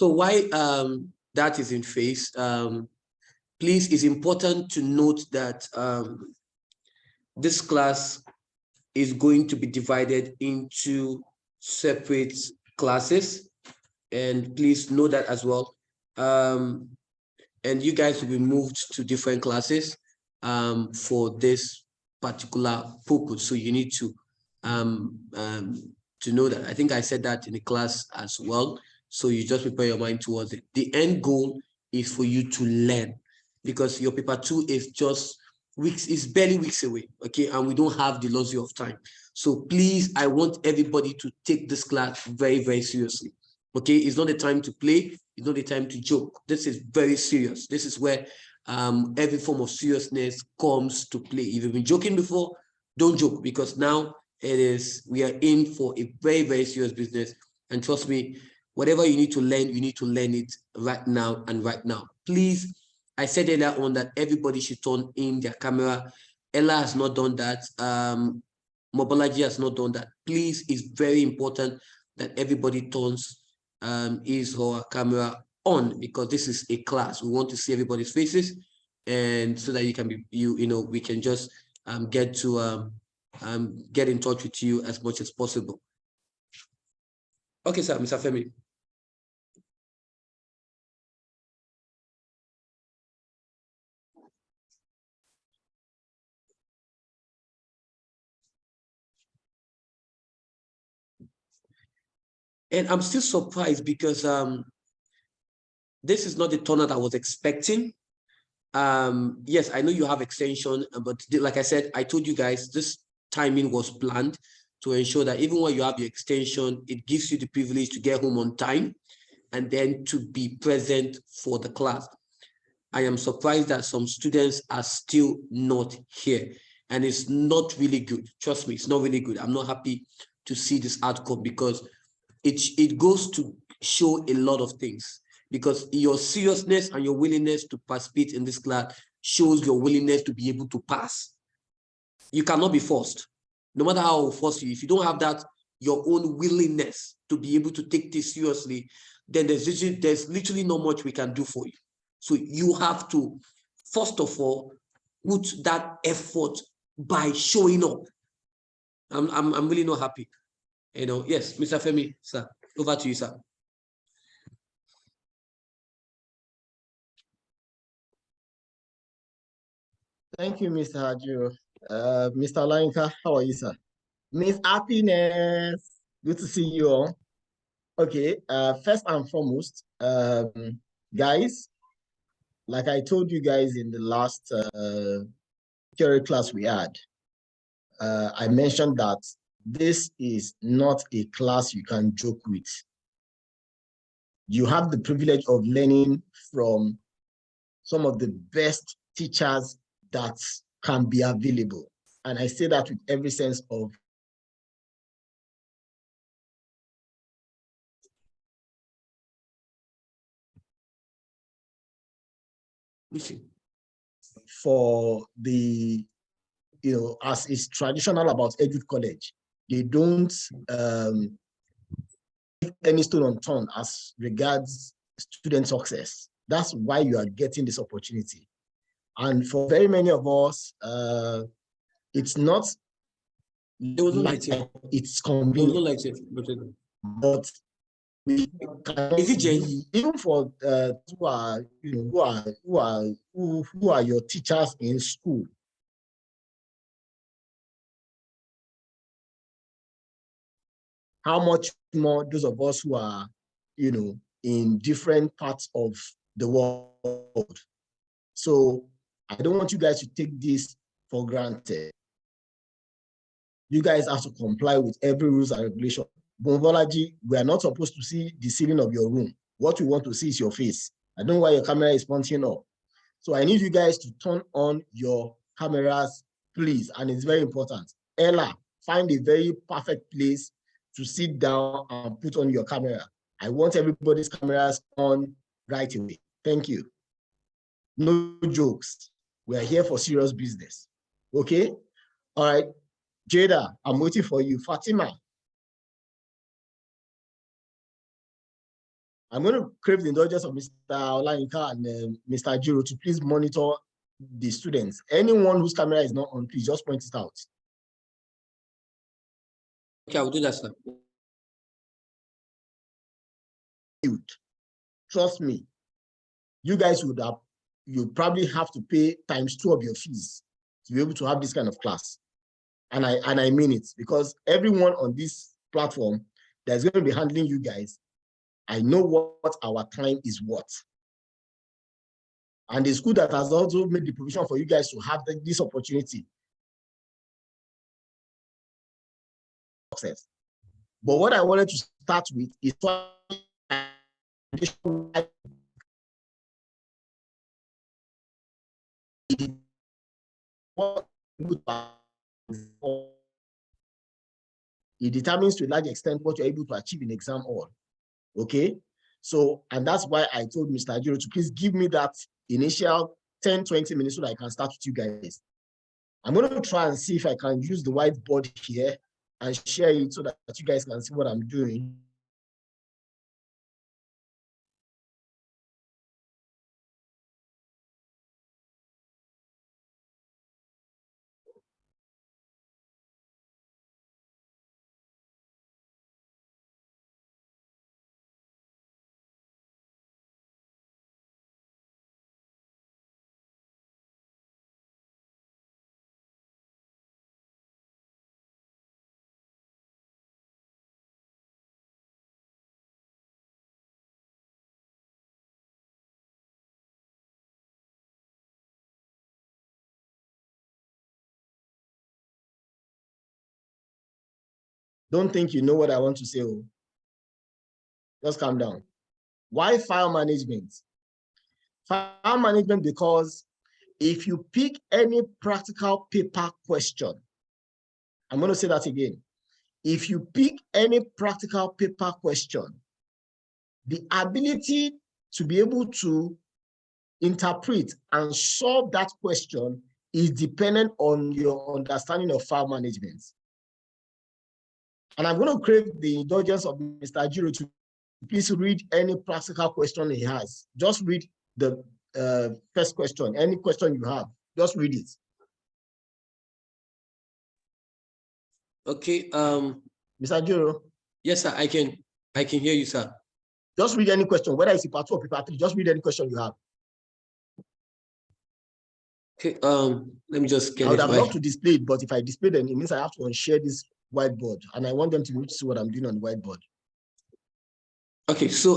So why that is in phase, please, it's important to note that this class is going to be divided into separate classes, and please know that as well. And you guys will be moved to different classes for this particular purpose. So you need to know that. I think I said that in the class as well. So you just prepare your mind towards it. The end goal is for you to learn, because your paper 2 is just weeks, is barely weeks away, okay? And we don't have the luxury of time. So please, I want everybody to take this class very, very seriously, okay? It's not the time to play. It's not the time to joke. This is very serious. This is where every form of seriousness comes to play. If you've been joking before, don't joke, because now we are in for a very, very serious business. And trust me, whatever you need to learn, you need to learn it right now and right now. Please, I said earlier on that everybody should turn in their camera. Ella has not done that. Mobology has not done that. Please, it's very important that everybody turns his or her camera on, because this is a class. We want to see everybody's faces, and so that you can be, we can just get to get in touch with you as much as possible. Okay, sir, Mr. Femi. And I'm still surprised because this is not the turnout I was expecting. Yes, I know you have extension, but like I said, I told you guys this timing was planned to ensure that even when you have your extension, it gives you the privilege to get home on time and then to be present for the class. I am surprised that some students are still not here, and it's not really good. Trust me, it's not really good. I'm not happy to see this outcome, because it goes to show a lot of things, because your seriousness and your willingness to participate in this class shows your willingness to be able to pass. You cannot be forced. No matter how I'll force you, if you don't have that, your own willingness to be able to take this seriously, then there's literally not much we can do for you. So you have to, first of all, put that effort by showing up. I'm really not happy. Yes, Mr. Femi, sir, over to you, sir. Thank you, Mr. Hajo. Mr. Lainka, how are you, sir? Miss Happiness, good to see you all. Okay, first and foremost, guys, like I told you guys in the last theory class we had, I mentioned that this is not a class you can joke with. You have the privilege of learning from some of the best teachers that can be available. And I say that with every sense of for the, as is traditional about Edu College, they don't any stone unturned as regards student success. That's why you are getting this opportunity. And for very many of us, it's not like it's convenient. But we can, is it even for who are your teachers in school. How much more those of us who are, in different parts of the world. So I don't want you guys to take this for granted. You guys have to comply with every rules and regulation. Bombology, we are not supposed to see the ceiling of your room. What we want to see is your face. I don't know why your camera is pointing up. So I need you guys to turn on your cameras, please. And it's very important. Ella, find a very perfect place to sit down and put on your camera. I want everybody's cameras on right away. Thank you. No jokes. We are here for serious business. Okay? All right. Jada, I'm waiting for you. Fatima. I'm going to crave the indulgence of Mr. Olayinka and Mr. Jiro to please monitor the students. Anyone whose camera is not on, please just point it out. Okay, I will do that, sir. Trust me, you guys would have, you probably have to pay ×2 of your fees to be able to have this kind of class. And I mean it, because everyone on this platform that's going to be handling you guys, I know what our time is worth. And the school that has also made the provision for you guys to have this opportunity. But what I wanted to start with is it determines to a large extent what you're able to achieve in exam hall. Okay, so, and that's why I told Mr. Ajiro to please give me that initial 10-20 minutes so that I can start with you guys. I'm going to try and see if I can use the whiteboard here and share it so that you guys can see what I'm doing. Don't think you know what I want to say. Oh. Just calm down. Why file management? File management because if you pick any practical paper question, I'm going to say that again. If you pick any practical paper question, the ability to be able to interpret and solve that question is dependent on your understanding of file management. And I'm going to crave the indulgence of Mr. Ajiro to please read any practical question he has. Just read the first question, any question you have, just read it. Okay. Mr. Ajiro. Yes, sir. I can hear you, sir. Just read any question, whether it's part 2 or paper 3, just read any question you have. Okay, let me just get I would it have right. loved to display it, but if I display them, it means I have to unshare this whiteboard, and I want them to see what I'm doing on the whiteboard. Okay, so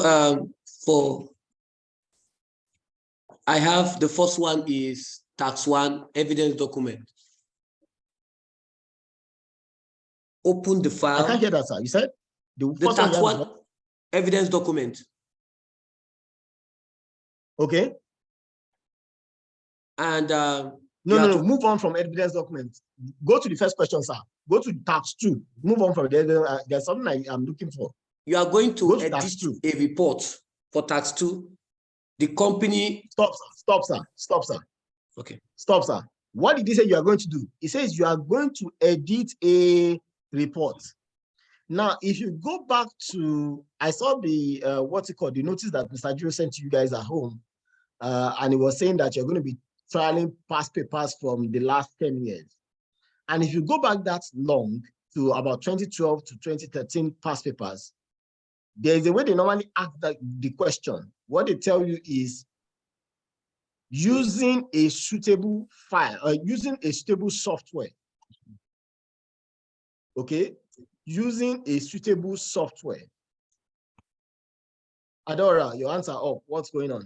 I have the first one is tax 1 evidence document. Open the file. I can't hear that, sir. You said the tax 1 evidence document. Okay. And no, move on from evidence document. Go to the first question, sir. Go to tax 2. Move on from there. There's something I'm looking for. You are going to edit a report for tax 2. The company. Stop, sir. Okay. Stop, sir. What did he say you are going to do? He says you are going to edit a report. Now, if you go back to, I saw the, the notice that Mr. Jiro sent to you guys at home, and he was saying that you're going to be trialing past papers from the last 10 years. And if you go back that long to about 2012 to 2013 past papers, there is a way they normally ask the question. What they tell you is using a suitable file, using a stable software. Okay, using a suitable software. Adora, your answer up. What's going on?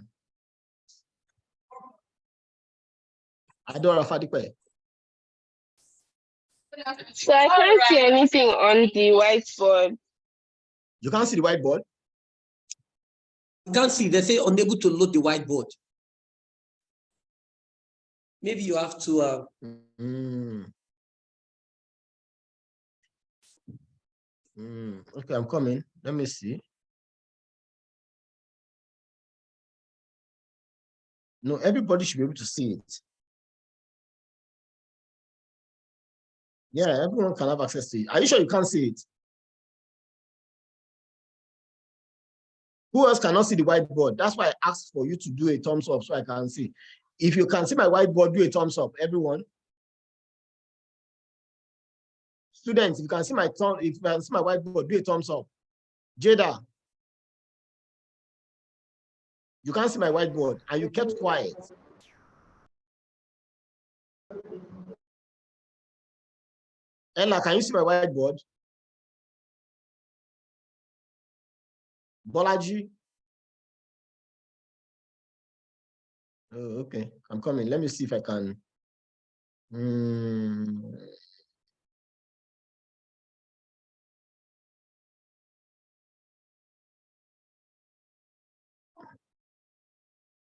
Adora Fadipe. So I can't see anything on the whiteboard. You can't see the whiteboard? You can't see. They say unable to load the whiteboard. Maybe you have to. Okay, I'm coming. Let me see. No, everybody should be able to see it. Yeah, everyone can have access to it. Are you sure you can't see it? Who else cannot see the whiteboard? That's why I asked for you to do a thumbs up so I can see. If you can see my whiteboard, do a thumbs up, everyone. Students, if you can see my whiteboard, do a thumbs up. Jada, you can't see my whiteboard and you kept quiet. Ella, can you see my whiteboard? Bolaji? Oh, okay, I'm coming. Let me see if I can.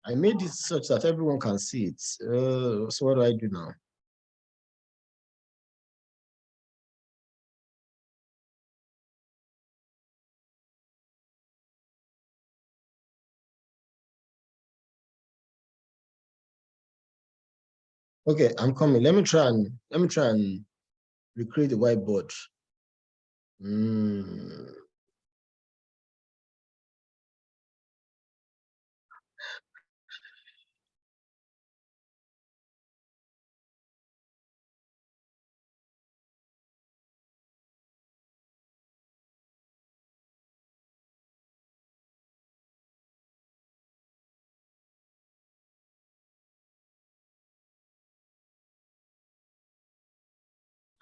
I made it such that everyone can see it. So what do I do now? Okay, I'm coming. Let me try and recreate the whiteboard.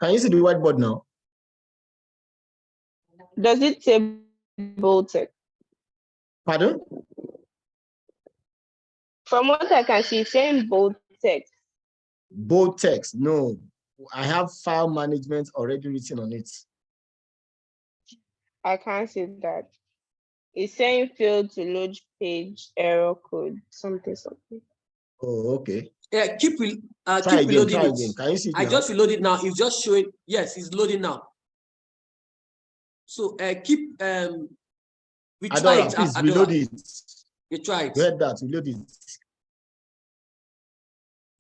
Can you see the whiteboard now? Does it say bold text? Pardon? From what I can see, it's saying bold text. Bold text, no. I have file management already written on it. I can't see that. It's saying failed to load page, error code, something. Oh, okay. Yeah, keep reloading it. Can you see it I now? just reloaded now. It's just showing. Yes, it's loading now. So keep we try Adora, it. please Adora. reload it. We try it. Go ahead, that reload it.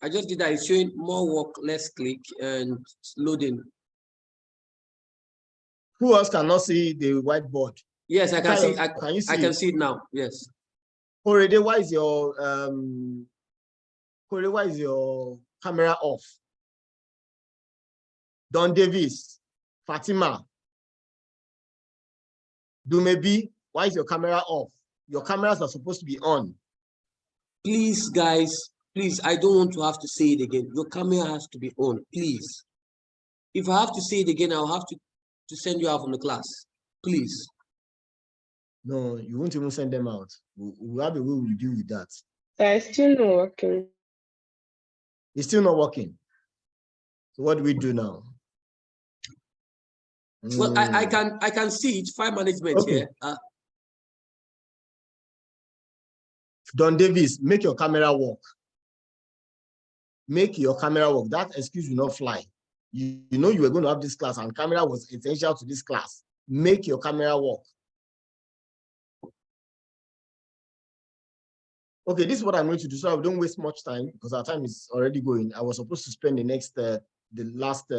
I just did that. It's showing more work, less click, and loading. Who else cannot see the whiteboard? Yes, I can see. Can you see I can it? see it now. Yes. Already, why is your camera off? Don Davis, Fatima, Dumebi, why is your camera off? Your cameras are supposed to be on. Please, guys, please, I don't want to have to say it again. Your camera has to be on, please. If I have to say it again, I'll have to send you out from the class. Please. No, you won't even send them out. We'll have a way we'll deal with that. It's still not working. It's still not working. So what do we do now? Well, I can see it. File management here. Don Davis, make your camera work. Make your camera work. That excuse will not fly. You know you were going to have this class and camera was essential to this class. Make your camera work. Okay, this is what I'm going to do. So I don't waste much time because our time is already going. I was supposed to spend the last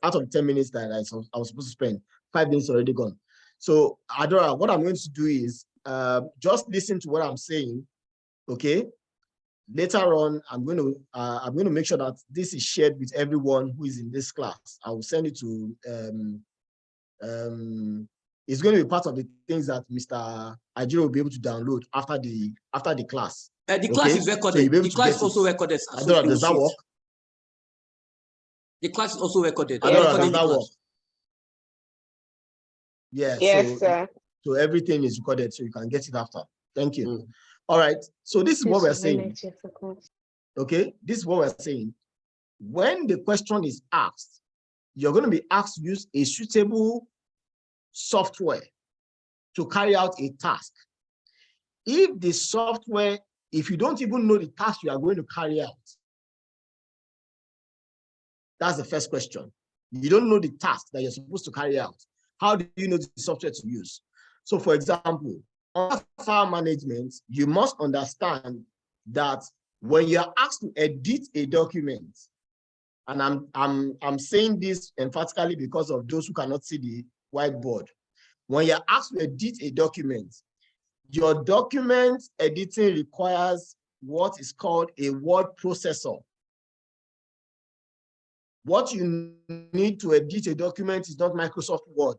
out of 10 minutes that I was supposed to spend. 5 minutes already gone. So Adora, what I'm going to do is just listen to what I'm saying. Okay. Later on, I'm going to make sure that this is shared with everyone who is in this class. I will send it to it's going to be part of the things that Mr. Ajiro will be able to download after the class. The class is recorded. So the class is also recorded. Adora, does that work? The class is also recorded. Adora, does that work? Yeah. Yes, sir. So everything is recorded, so you can get it after. Thank you. All right. So this is what we're saying. Okay. This is what we're saying. When the question is asked, you're going to be asked to use a suitable software to carry out a task. If the software, if you don't even know the task you are going to carry out, that's the first question. You don't know the task that you're supposed to carry out. How do you know the software to use? So for example, on file management, you must understand that when you're asked to edit a document, and I'm saying this emphatically because of those who cannot see the whiteboard. When you're asked to edit a document, Your document editing requires what is called a word processor. What you need to edit a document is not Microsoft Word.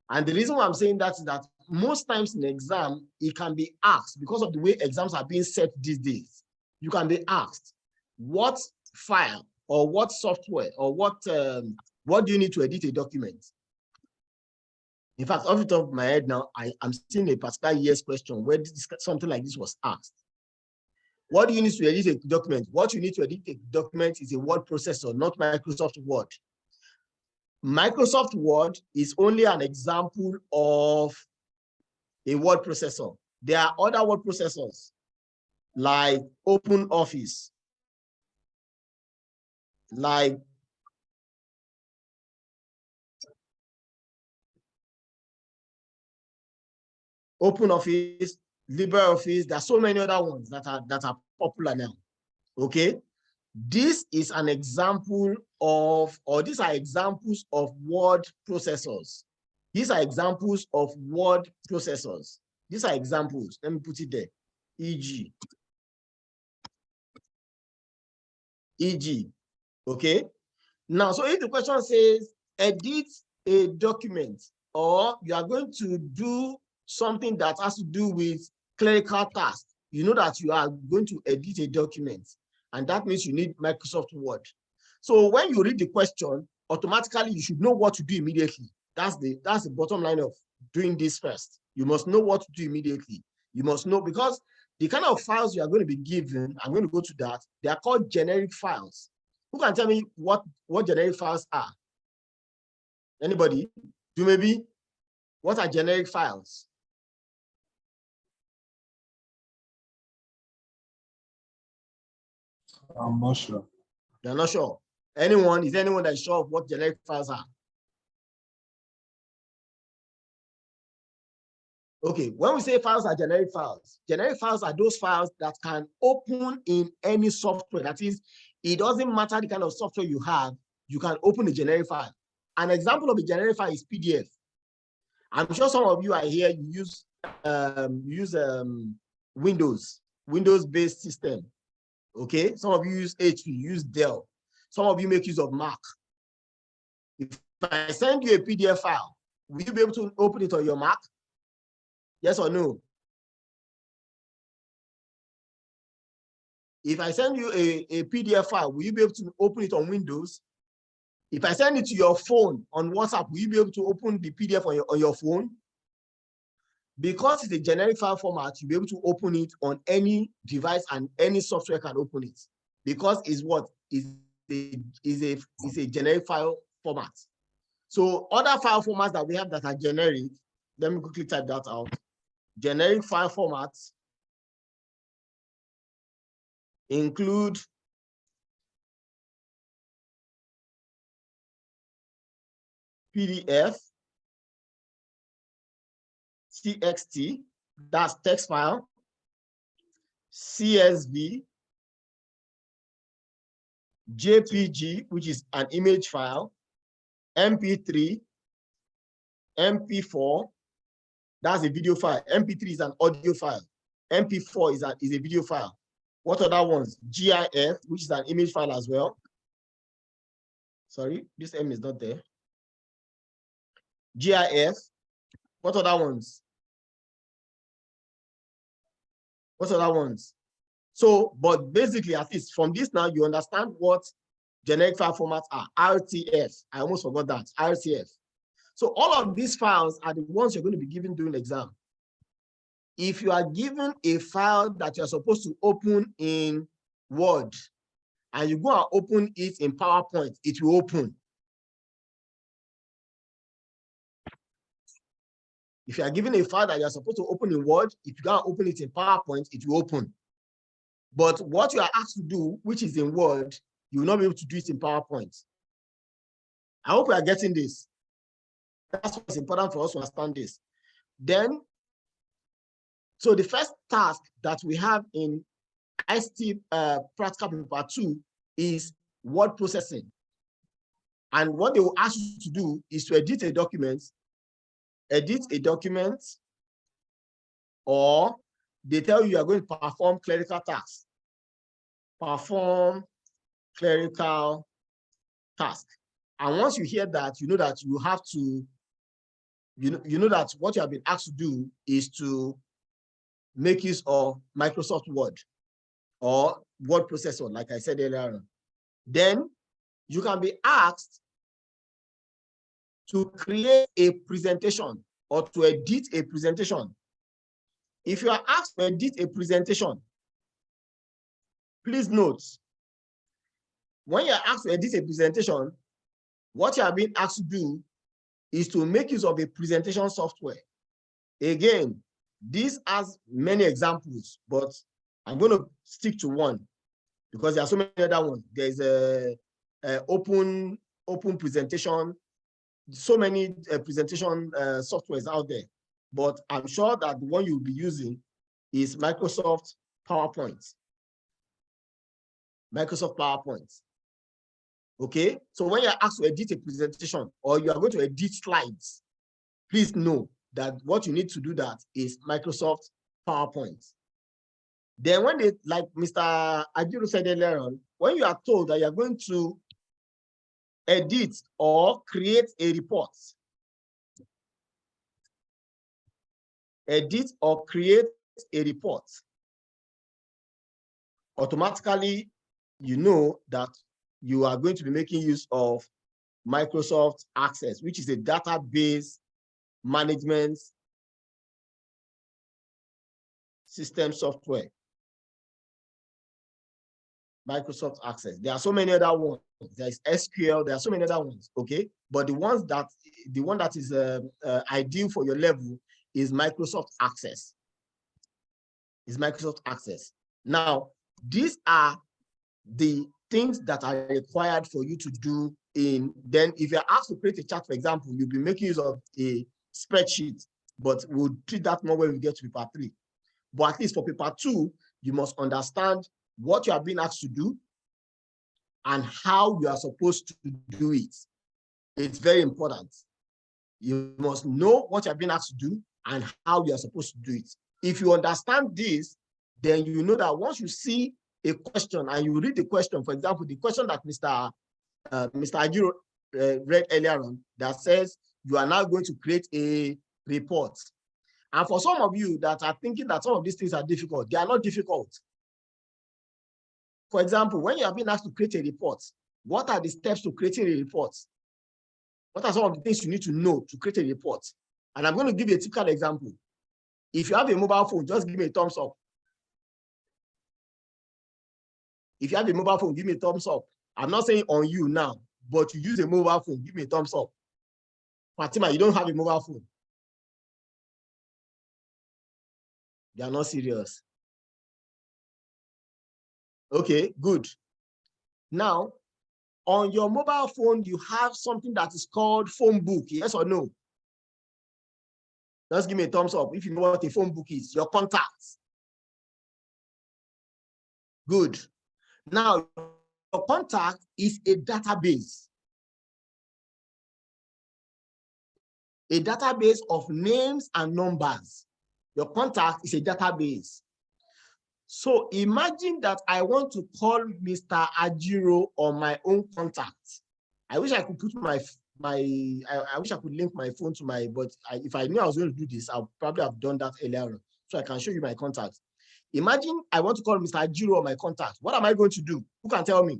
And the reason why I'm saying that is that most times in exam, it can be asked, because of the way exams are being set these days, you can be asked, what file or what software or what do you need to edit a document? In fact, off the top of my head now, I'm seeing a particular year's question where something like this was asked. What do you need to edit a document? What you need to edit a document is a word processor, not Microsoft Word. Microsoft Word is only an example of a word processor. There are other word processors like OpenOffice, like OpenOffice, LibreOffice. There are so many other ones that are popular now. Okay, this is an example of, or these are examples of word processors. These are examples of word processors. These are examples. Let me put it there. E.g. Okay. Now, so if the question says edit a document, or you are going to do something that has to do with clerical tasks, you know that you are going to edit a document, and that means you need Microsoft Word. So when you read the question, automatically you should know what to do immediately. That's the bottom line of doing this first. You must know what to do immediately. You must know, because the kind of files you are going to be given, I'm going to go to that, they are called generic files. Who can tell me what generic files are? Anybody? You maybe? What are generic files? I'm not sure. You're not sure. Anyone? Is there anyone that's sure of what generic files are? Okay, when we say files are generic files are those files that can open in any software. That is, it doesn't matter the kind of software you have, you can open a generic file. An example of a generic file is PDF. I'm sure some of you are here, you use Windows-based system. Okay, some of you use HP, use Dell. Some of you make use of Mac. If I send you a PDF file, will you be able to open it on your Mac? Yes or no? If I send you a PDF file, will you be able to open it on Windows? If I send it to your phone on WhatsApp, will you be able to open the PDF on your phone? Because it's a generic file format, you'll be able to open it on any device and any software can open it. Because it's what is a generic file format. So other file formats that we have that are generic, let me quickly type that out. Generic file formats include PDF, TXT, that's text file, CSV, JPG, which is an image file, MP3, MP4, that's a video file. MP3 is an audio file. MP4 is a video file. What other ones? GIF, which is an image file as well. Sorry, this M is not there. GIF. What other ones? What other ones? So, but basically, at least from this now, you understand what generic file formats are. RTF. I almost forgot that. RTF. So all of these files are the ones you're going to be given during the exam. If you are given a file that you're supposed to open in Word, and you go and open it in PowerPoint, it will open. If you are given a file that you're supposed to open in Word, if you go and open it in PowerPoint, it will open. But what you are asked to do, which is in Word, you will not be able to do it in PowerPoint. I hope we are getting this. That's what's important for us to understand this. Then, so the first task that we have in ICT Practical Paper 2 is word processing. And what they will ask you to do is to edit a document or they tell you are going to perform clerical tasks. Perform clerical task. And once you hear that, you know that you have to, you know that what you have been asked to do is to make use of Microsoft Word or word processor, like I said earlier on. Then you can be asked to create a presentation or to edit a presentation. If you are asked to edit a presentation, please note, when you are asked to edit a presentation, what you are being asked to do is to make use of a presentation software. Again, this has many examples, but I'm going to stick to one because there are so many other ones. There's a open presentation, so many presentation softwares out there, but I'm sure that the one you'll be using is Microsoft PowerPoint. Microsoft PowerPoint. Okay, so when you're asked to edit a presentation or you are going to edit slides, please know that what you need to do that is Microsoft PowerPoint. Then when they, like Mr. Ajiro said earlier on, when you are told that you're going to edit or create a report, edit or create a report, automatically you know that you are going to be making use of Microsoft Access, which is a database management system software. Microsoft Access. There are so many other ones. There is SQL. There are so many other ones. Okay, but the one that is ideal for your level is Microsoft Access. Is Microsoft Access. Now, these are the things that are required for you to do in. Then, if you're asked to create a chart, for example, you'll be making use of a spreadsheet. But we'll treat that more when we get to paper 3. But at least for paper 2, you must understand what you are being asked to do and how you are supposed to do it. It's very important. You must know what you are being asked to do and how you are supposed to do it. If you understand this, then you know that once you see a question and you read the question, for example, the question that Mr. Ajiro read earlier on, that says you are now going to create a report. And for some of you that are thinking that some of these things are difficult, they are not difficult. For example, when you are being asked to create a report, what are the steps to creating a report? What are some of the things you need to know to create a report? And I'm going to give you a typical example. If you have a mobile phone, just give me a thumbs up. If you have a mobile phone, give me a thumbs up. I'm not saying on you now, but you use a mobile phone, give me a thumbs up. Fatima, you don't have a mobile phone. They are not serious. Okay, good. Now, on your mobile phone, you have something that is called phone book, yes or no? Just give me a thumbs up if you know what a phone book is, your contacts. Good. Now, your contact is a database. A database of names and numbers. Your contact is a database. So imagine that I want to call Mr. Ajiro on my own contact. I wish I could put I wish I could link my phone to my, but if I knew I was going to do this, I'll probably have done that earlier on. So I can show you my contact. Imagine I want to call Mr. Ajiro on my contact. What am I going to do? Who can tell me?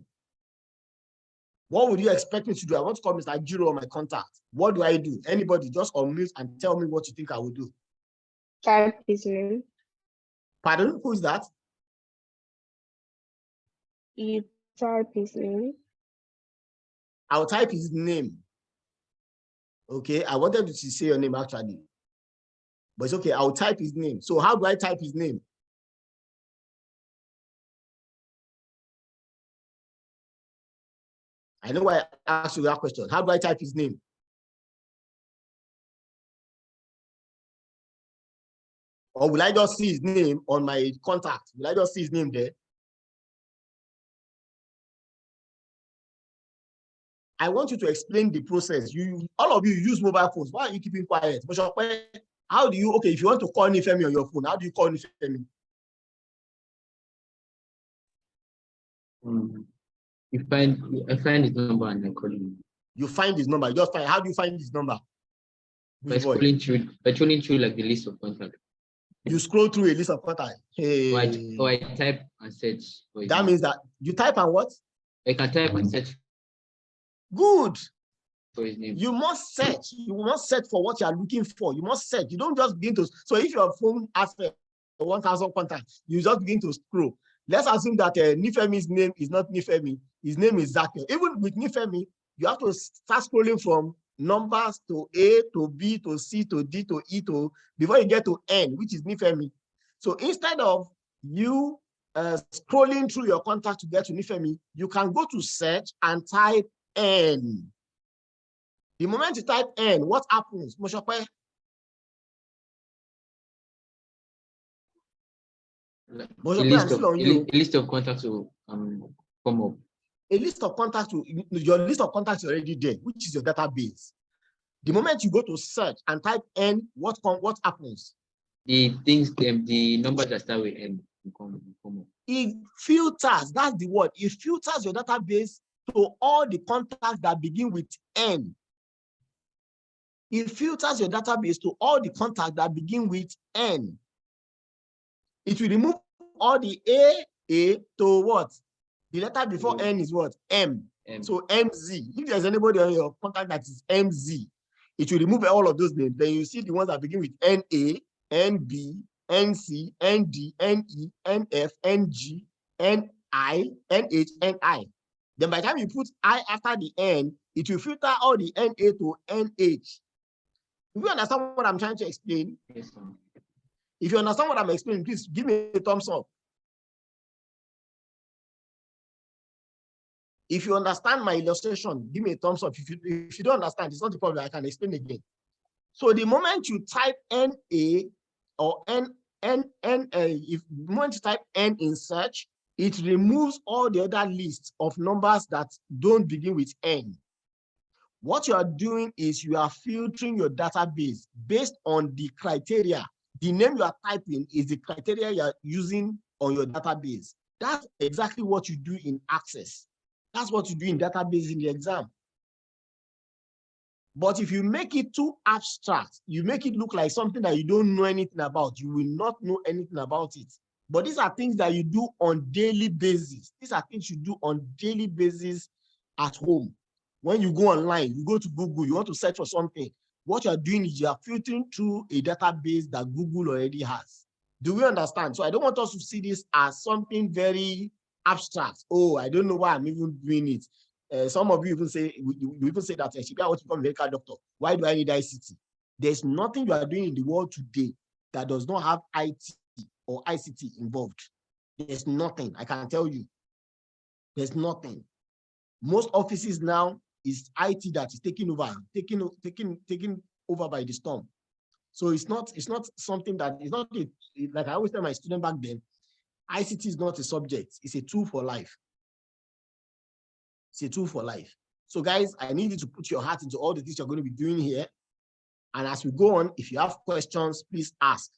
What would you expect me to do? I want to call Mr. Ajiro on my contact. What do I do? Anybody just unmute and tell me what you think I would do. Type his name. Pardon? Who is that? You type his name. I'll type his name. Okay, I wanted to say your name actually. But it's okay, I'll type his name. So how do I type his name? I know why I asked you that question. How do I type his name? Or will I just see his name on my contact? Will I just see his name there? I want you to explain the process. All of you use mobile phones. Why are you keeping quiet? How do you, okay, if you want to call Nifemi on your phone, how do you call Nifemi? I find his number and I call him. You find his number. You just find, how do you find his number? By scrolling through like the list of contacts. You scroll through a list of contacts. Hey. Or I type and search. That means that you type and what? I can type and search. Good. For his name. You must search. You must search for what you are looking for. You must search. You don't just begin to. So if your phone has 1,000 contacts, you just begin to scroll. Let's assume that Nifemi's name is not Nifemi. His name is Zakir. Even with Nifemi, you have to start scrolling from numbers to A to B to C to D to E to before you get to N, which is Nifemi. So instead of you scrolling through your contact to get to Nifemi, you can go to search and type N. The moment you type N, what happens? A list of contacts will come up. A list of contacts, your list of contacts is already there, which is your database. The moment you go to search and type N, what happens? The numbers that start with N will come up. It filters, that's the word. It filters your database to all the contacts that begin with N. It filters your database to all the contacts that begin with N. It will remove all the A to what? The letter before N is what? M. So MZ. If there's anybody on your contact that is MZ, it will remove all of those names. Then you see the ones that begin with NA, NB, NC, ND, NE, NF, NG, NI, NH, NI. Then by the time you put I after the N, it will filter all the NA to NH. If you understand what I'm trying to explain, yes, sir. If you understand what I'm explaining, please give me a thumbs up. If you understand my illustration, give me a thumbs up. If you don't understand, it's not a problem. I can explain again. So the moment you type NA or if the moment you type N in search, it removes all the other lists of numbers that don't begin with N. What you are doing is you are filtering your database based on the criteria. The name you are typing is the criteria you are using on your database. That's exactly what you do in Access. That's what you do in database in the exam. But if you make it too abstract, you make it look like something that you don't know anything about, you will not know anything about it. But these are things that you do on daily basis. These are things you do on daily basis at home. When you go online, you go to Google, you want to search for something. What you're doing is you're filtering through a database that Google already has. Do we understand? So I don't want us to see this as something very abstract. Oh, I don't know why I'm even doing it. Some of you even say, you even say that I want to become a medical doctor. Why do I need ICT? There's nothing you are doing in the world today that does not have IT or ICT involved. There's nothing, I can tell you. There's nothing. Most offices now is IT that is taking over by the storm. So it's not something that is not like I always tell my student back then, ICT is not a subject, it's a tool for life. It's a tool for life. So guys, I need you to put your heart into all the things you're going to be doing here. And as we go on, if you have questions, please ask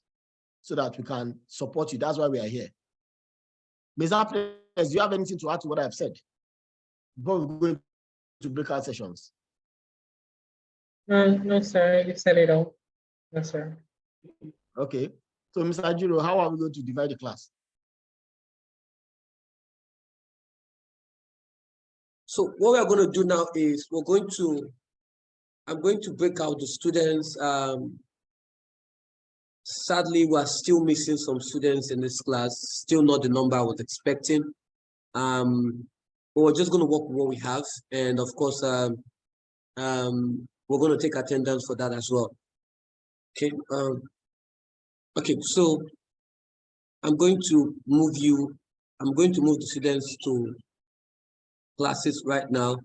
so that we can support you. That's why we are here. Ms. Apple, do you have anything to add to what I've said before we go into breakout sessions? No, sir. You said it all. No, sir. Okay. So, Mr. Ajiro, how are we going to divide the class? So what we are going to do now is I'm going to break out the students. Sadly, we're still missing some students in this class, still not the number I was expecting. But we're just going to work with what we have. And of course, we're going to take attendance for that as well. Okay. Okay, so I'm going to move the students to classes right now.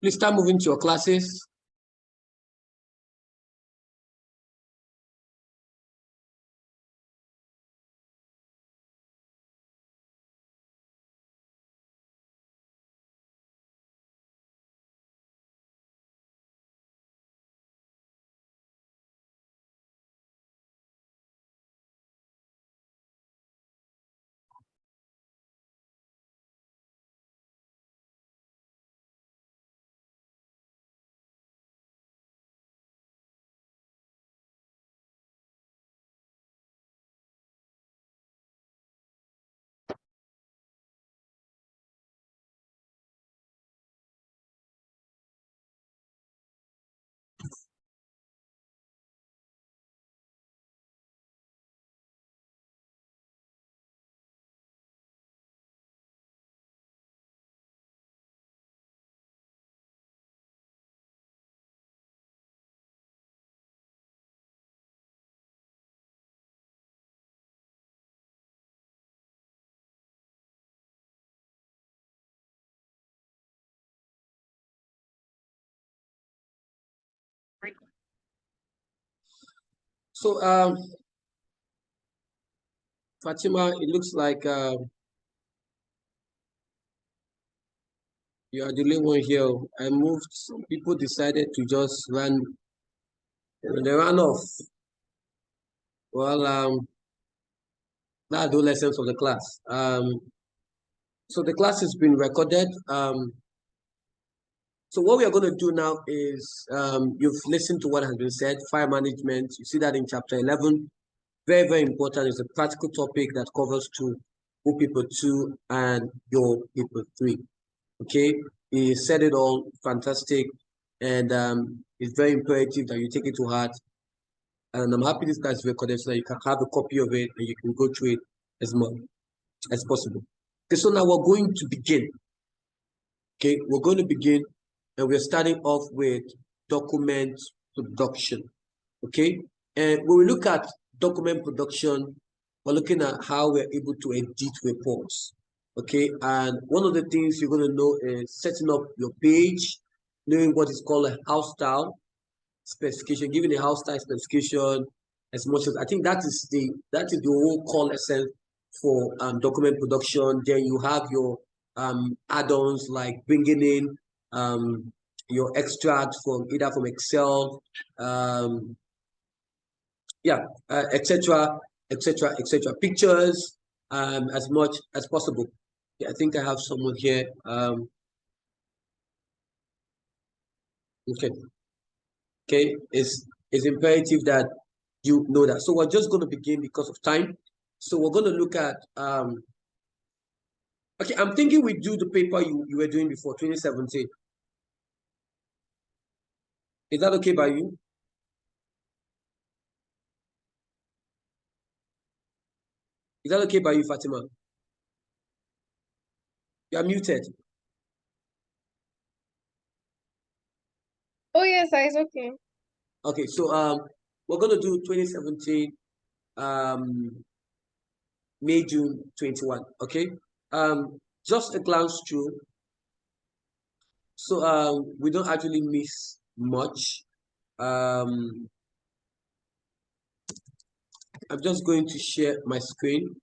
Please start moving to your classes. So, Fatima, it looks like you are the only one here. I moved. Some people decided to just run. When they ran off, well, that's the lessons of the class. So the class has been recorded. So what we are going to do now is, you've listened to what has been said, fire management. You see that in chapter 11. Very, very important. It's a practical topic that covers O paper 2 and your paper 3. Okay, he said it all, fantastic. And it's very imperative that you take it to heart. And I'm happy this guy's recorded so that you can have a copy of it and you can go through it as much as possible. Okay, so now we're going to begin. Okay, we're going to begin and we're starting off with document production. Okay, and when we look at document production, we're looking at how we're able to edit reports. Okay, and one of the things you're going to know is setting up your page, knowing what is called a house style specification, giving a house style specification as much as I think that is the whole core essence for document production. Then you have your add-ons like bringing in your extract from either from Excel, etc., etc., etc. Pictures as much as possible. Yeah, I think I have someone here. Okay. Okay, it's imperative that you know that. So we're just going to begin because of time. So we're going to look at okay, I'm thinking we do the paper you were doing before 2017. Is that okay by you? Is that okay by you, Fatima? You are muted. Oh yes, it's okay. Okay, so we're going to do 2017 May, June 21. Okay, just a glance through. So we don't actually miss much. I'm just going to share my screen.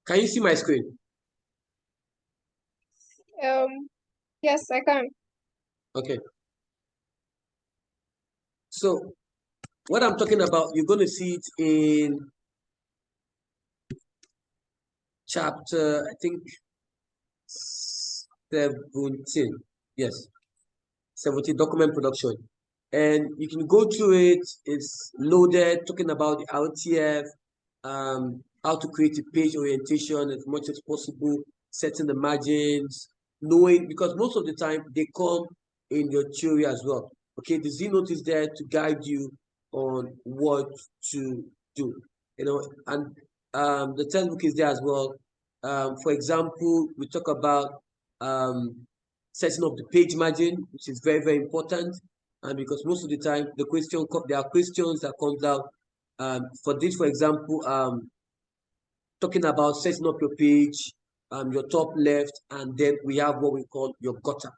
Can you see my screen? Yes, I can. Okay. So what I'm talking about, you're going to see it in chapter, I think, 17. Yes, 17, document production. And you can go through it. It's loaded, talking about the RTF, how to create a page orientation as much as possible, setting the margins, knowing, because most of the time they come in your theory as well. Okay, the Z note is there to guide you on what to do, and the textbook is there as well. For example, we talk about setting up the page margin, which is very, very important. And because most of the time, there are questions that comes out. For this, for example, talking about setting up your page, your top left, and then we have what we call your gutter.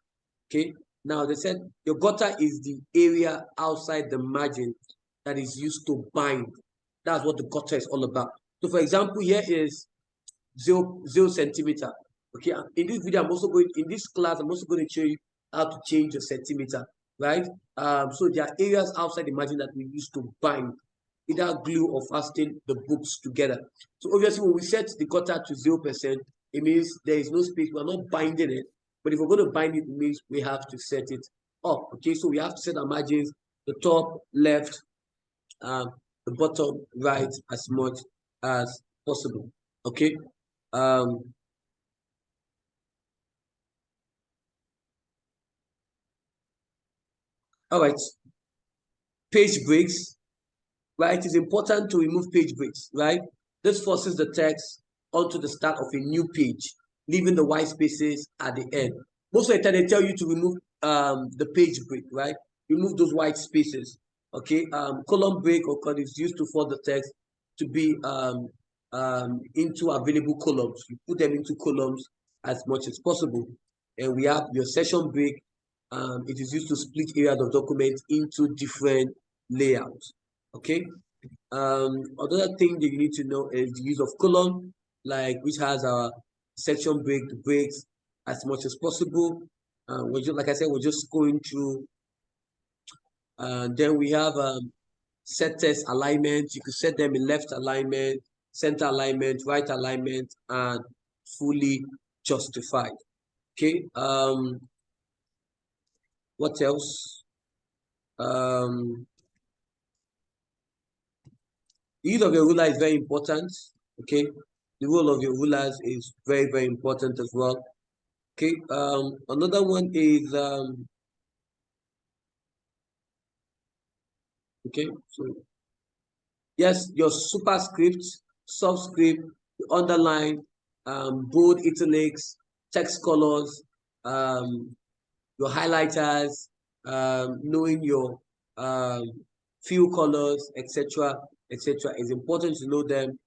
Okay. Now they said your gutter is the area outside the margin that is used to bind. That's what the gutter is all about. So for example, here is 0 centimeter. Okay, in this video, in this class, I'm also going to show you how to change your centimeter, right? So there are areas outside the margin that we use to bind either glue or fasten the books together. So obviously, when we set the gutter to 0%, it means there is no space. We're not binding it. But if we're going to bind it, it means we have to set it up. Okay, so we have to set our margins, the top, left, the bottom, right, as much as possible. Okay. All right. Page breaks. Right, it is important to remove page breaks, right? This forces the text onto the start of a new page, leaving the white spaces at the end. Most of the time, they tell you to remove the page break, right? Remove those white spaces, okay? Column break or is used to force the text to be into available columns. You put them into columns as much as possible. And we have your session break. It is used to split areas of documents into different layouts. Okay. Another thing that you need to know is the use of column, which has a section break, the breaks as much as possible. Like I said, we're just going through. Then we have set test alignment. You could set them in left alignment, center alignment, right alignment, and fully justified. Okay. What else? The use of your ruler is very important. Okay, the role of your rulers is very, very important as well. Okay, another one is okay, so yes, your superscript, subscript, underline, bold, italics, text colors, your highlighters, knowing your fill colors, etc., etc. It's important to know them.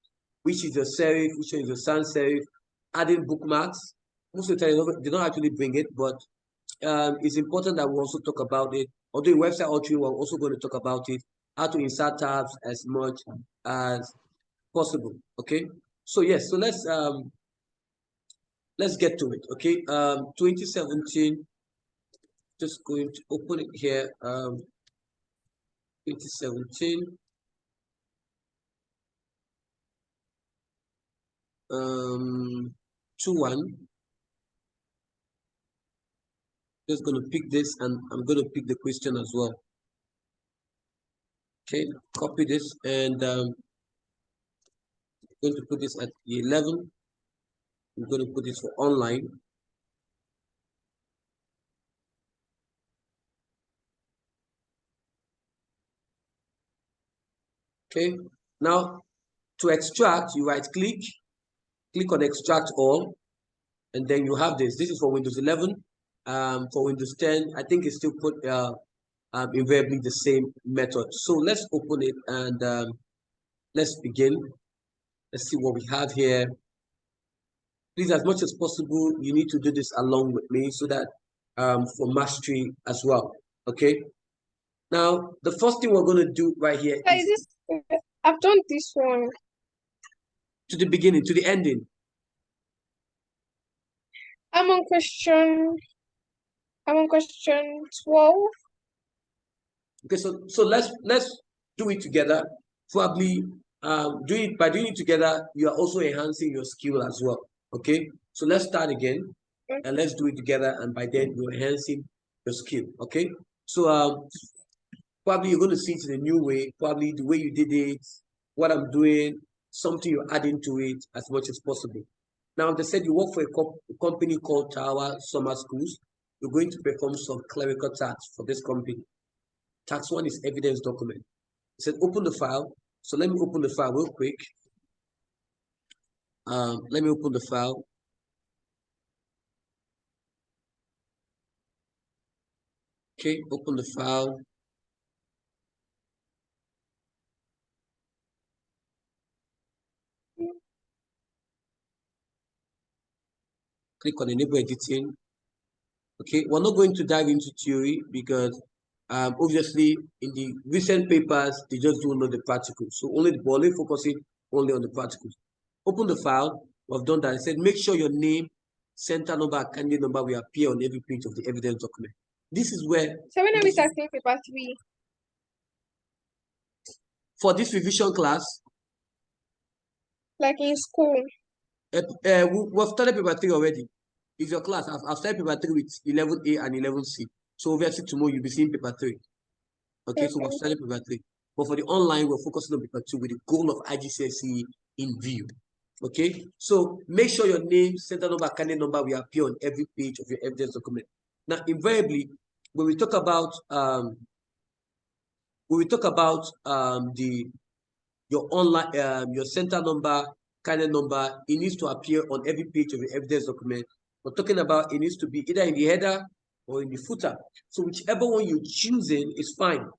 Which is your serif, which is your sans serif, adding bookmarks. Most of the time, they don't actually bring it, but it's important that we also talk about it. Although in website authoring, we're also going to talk about it, how to insert tabs as much as possible. Okay. So yes, so let's get to it. Okay. 2017. Just going to open it here. 2017. 2-1. Just going to pick this and I'm going to pick the question as well. Okay, copy this and going to put this at 11. I'm going to put this for online. Okay, now to extract, you right click on extract all, and then you have this. This is for Windows 11. For Windows 10, I think it's still put invariably the same method. So let's open it and let's begin. Let's see what we have here. Please, as much as possible, you need to do this along with me so that for mastery as well. Okay. Now, the first thing we're going to do right here Is this, I've done this one. To the beginning, to the ending. I'm on question 12. Okay, so let's do it together. Probably by doing it together, you are also enhancing your skill as well. Okay, so let's start again and let's do it together, and by then you're enhancing your skill. Okay, so probably you're going to see it in a new way, probably the way you did it, what I'm doing, something you're adding to it as much as possible. Now, they said you work for a company called Tower Summer Schools. You're going to perform some clerical tasks for this company. Task 1 is evidence document. It said open the file. So let me open the file real quick. Let me open the file. Okay, open the file. Click on enable editing. Okay, we're not going to dive into theory because obviously in the recent papers, they just don't know the practicals. So only focusing only on the practicals. Open the file. We've done that. I said, make sure your name, center number, and candidate number will appear on every page of the evidence document. This is where, So when are we starting paper 3? for this revision class, Like in school? we've started paper 3 already. It's your class. I've started paper 3 with 11A and 11C. So obviously tomorrow you'll be seeing paper 3. Okay, so we've started paper 3. But for the online, we're focusing on paper 2 with the goal of IGCSE in view. Okay, so make sure your name, center number, candidate number will appear on every page of your evidence document. Now, invariably, when we talk about your online your center number, candidate number, it needs to appear on every page of your evidence document. We're talking about it needs to be either in the header or in the footer. So whichever one you're choosing is fine.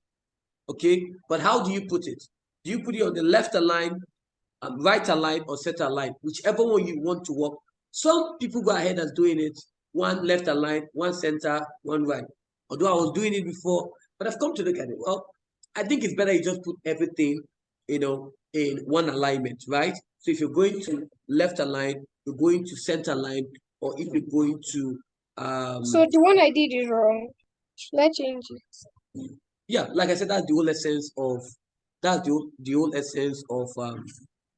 Okay, but how do you put it? Do you put it on the left align, right align, or center align? Whichever one you want to work. Some people go ahead as doing it, one left align, one center, one right. Although I was doing it before, but I've come to look at it. Well, I think it's better you just put everything, in one alignment, right? So if you're going to left align, you're going to center align, or if you're going to So the one I did is wrong. Should I change it? yeah, like I said, that's the whole essence of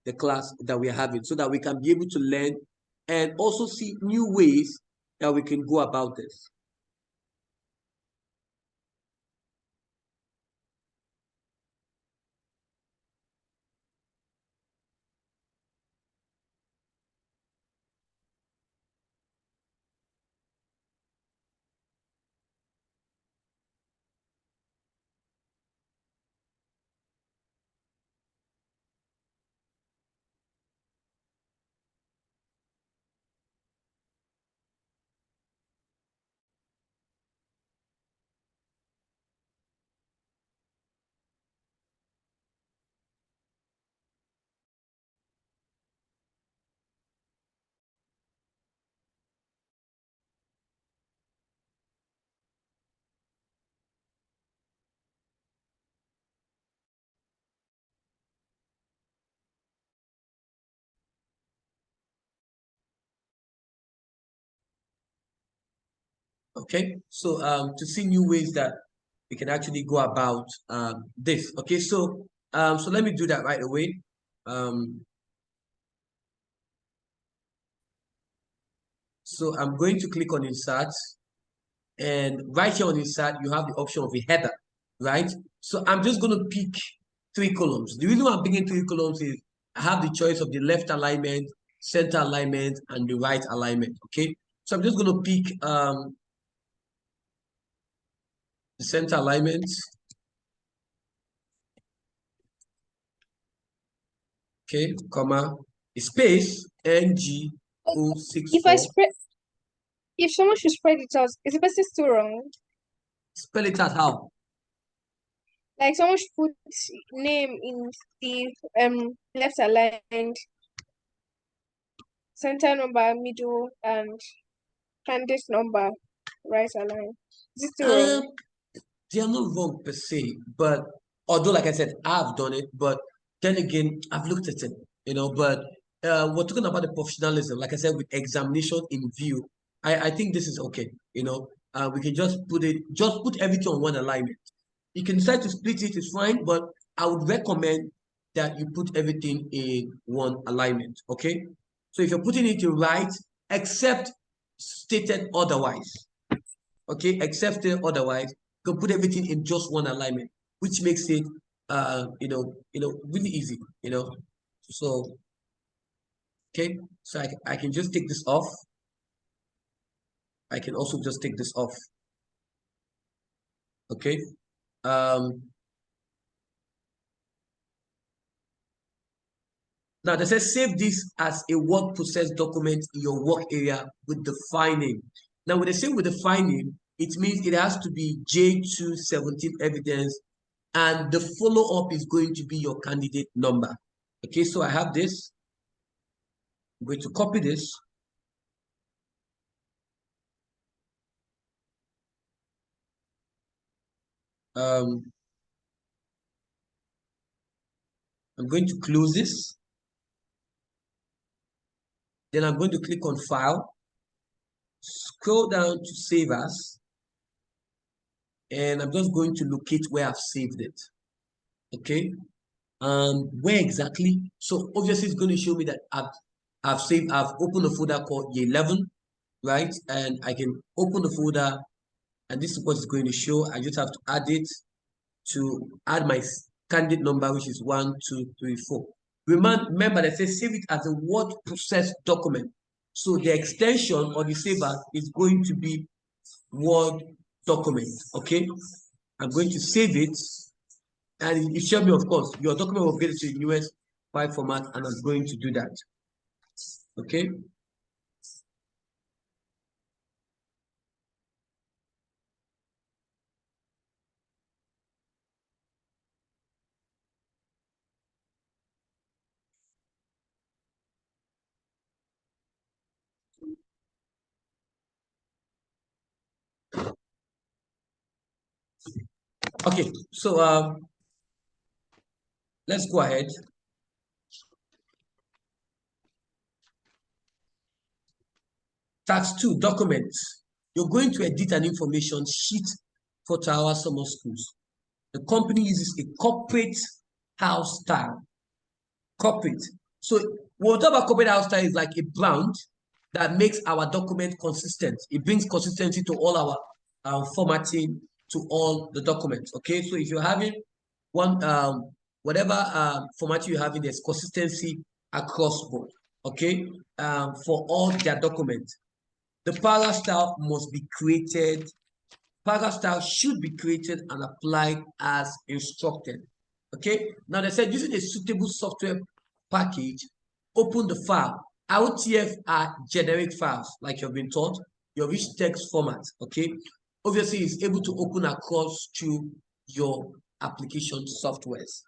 the class that we're having, so that we can be able to learn and also see new ways that we can go about this. Okay, so to see new ways that we can actually go about this. Okay, so so let me do that right away. So I'm going to click on insert, and right here on insert you have the option of a header, right? So I'm just going to pick 3 columns. The reason why I'm picking 3 columns is I have the choice of the left alignment, center alignment, and the right alignment. Okay, so I'm just going to pick the center alignment. Okay, comma, space, NG064. If someone should spread it out, is the person still wrong? Spell it out how? Like someone should put name in the left aligned, center number middle, and candidate number right aligned. Is it still wrong? They are not wrong per se, but although, like I said, I've done it, but then again, I've looked at it, but we're talking about the professionalism, like I said, with examination in view. I think this is okay, we can just put everything on one alignment. You can decide to split it, it's fine, but I would recommend that you put everything in one alignment, okay? So if you're putting it in right, except stated otherwise, okay, except stated otherwise, you can put everything in just one alignment, which makes it, really easy, So, okay, so I can just take this off. I can also just take this off. Okay. Now, they say save this as a work process document in your work area with the file name. Now, when they say with the file name, it means it has to be J217 evidence, and the follow-up is going to be your candidate number. Okay, so I have this. I'm going to copy this. I'm going to close this. Then I'm going to click on File, scroll down to Save As, and I'm just going to locate where I've saved it. Okay, where exactly? So obviously it's going to show me that I've opened a folder called Year 11, right? And I can open the folder, and this is what it's going to show. I just have to add it to add my candidate number, which is 1, 2, 3, 4. Remember that says save it as a word processed document. So the extension or the saver is going to be Word document. Okay, I'm going to save it, and it showed me, of course, your document will get it to the US file format, and I'm going to do that. Okay. Okay, so let's go ahead. Task 2, documents. You're going to edit an information sheet for Tawa Summer Schools. The company uses a corporate house style. Corporate. So whatever corporate house style is like a brand that makes our document consistent. It brings consistency to all our formatting, to all the documents. Okay, so if you're having one whatever format you're having, there's consistency across board. Okay, for all their documents. The paragraph style must be created. Paragraph style should be created and applied as instructed. Okay, now they said using a suitable software package, open the file. RTF are generic files, like you've been taught, your rich text format. Okay, obviously it's able to open across to your application softwares.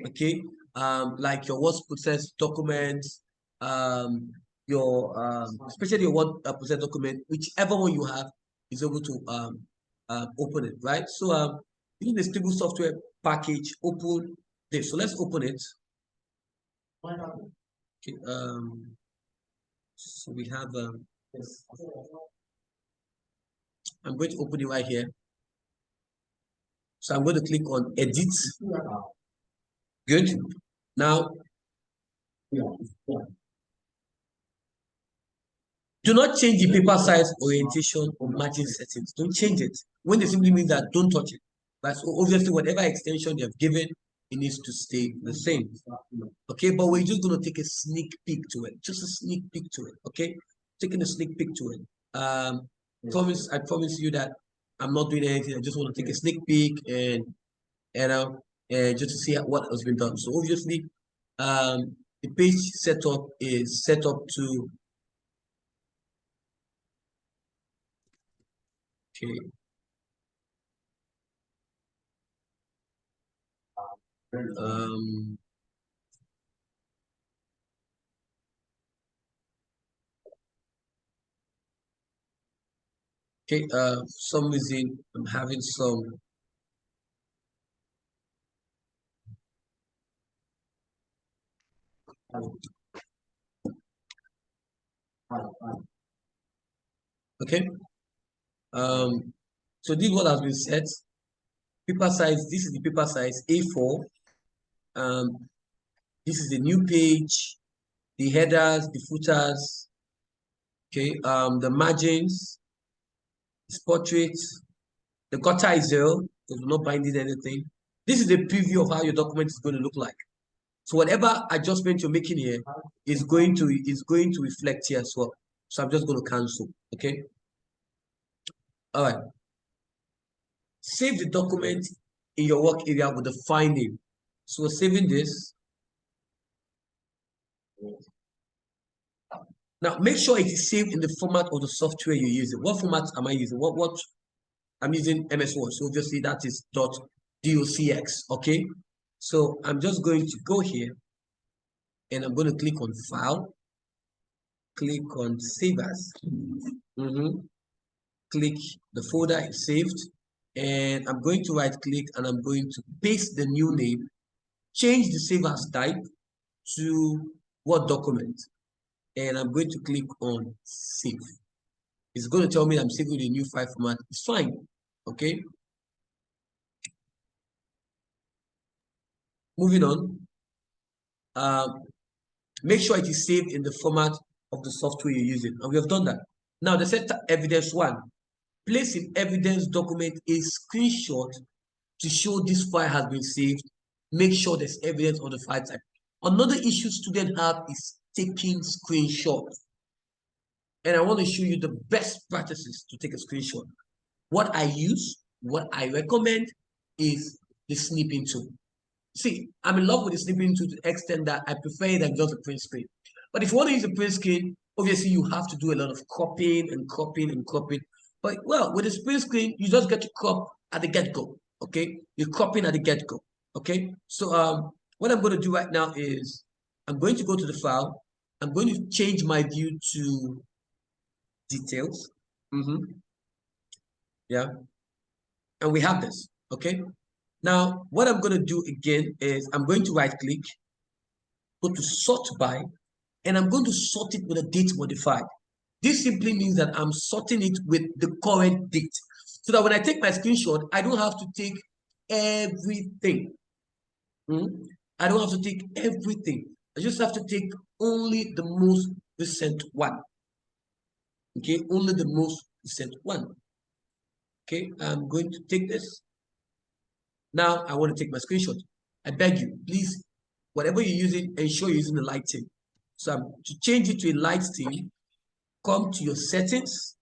Okay, like your word process documents, your especially your word process document, whichever one you have is able to open it, right? So using the stable software package, open this. So let's open it. Okay, so we have I'm going to open it right here. So I'm going to click on edit. Good. Now do not change the paper size, orientation, or margin settings. Don't change it. When they simply mean that, don't touch it. But so obviously, whatever extension you have given, it needs to stay the same. Okay, but we're just going to take a sneak peek to it. Just a sneak peek to it. Okay, taking a sneak peek to it. I promise you that I'm not doing anything. I just want to take a sneak peek and just to see what has been done. So obviously, the page setup is set up to okay. Okay, for some reason I'm having some okay. So this is what has been set. Paper size, this is the paper size A4. This is the new page, the headers, the footers, okay, the margins, this portrait, the gutter is 0, because we're not binding anything. This is the preview of how your document is going to look like. So whatever adjustment you're making here is going to reflect here as well. So I'm just going to cancel. Okay. All right. Save the document in your work area with the file name. So we're saving this. Now make sure it is saved in the format of the software you're using. What format am I using? What I'm using MS Word, so obviously that is .docx, okay? So I'm just going to go here and I'm going to click on File, click on Save As, click the folder is saved, and I'm going to right click and I'm going to paste the new name, change the Save As type to Word document, and I'm going to click on Save. It's going to tell me I'm saving the new file format. It's fine, okay? Moving on. Make sure it is saved in the format of the software you're using, and we have done that. Now, the set evidence one. Place in evidence document a screenshot to show this file has been saved. Make sure there's evidence on the file type. Another issue students have is taking screenshots. And I want to show you the best practices to take a screenshot. What I use, what I recommend is the snipping tool. See, I'm in love with the snipping tool to the extent that I prefer it than just a print screen. But if you want to use a print screen, obviously you have to do a lot of copying and copying and copying. But well, with a print screen, you just get to crop at the get-go. Okay, you're cropping at the get-go. Okay, so what I'm going to do right now is I'm going to go to the file. I'm going to change my view to details. Yeah, and we have this. Okay, now what I'm going to do again is I'm going to right click, go to sort by, and I'm going to sort it with a date modified. This simply means that I'm sorting it with the current date, so that when I take my screenshot, I don't have to take everything. I don't have to take everything. I just have to take only the most recent one. Okay, only the most recent one. Okay, I'm going to take this. Now I want to take my screenshot. I beg you, please, whatever you're using, ensure you're using the light theme. So to change it to a light theme, come to your settings,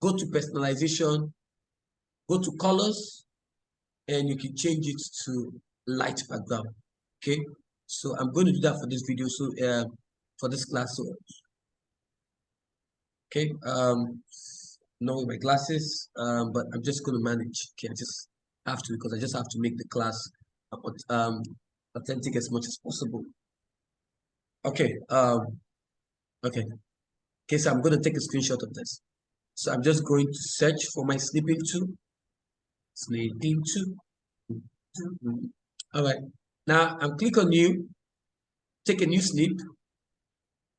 go to personalization, go to colors, and you can change it to light background. Okay, so I'm going to do that for this video. So for this class, so okay, not with my glasses, but I'm just going to manage. Okay, I just have to, because I just have to make the class authentic as much as possible. Okay, okay, so I'm going to take a screenshot of this. So I'm just going to search for my snipping tool. Snipping tool. All right, now I'm click on new, take a new snip,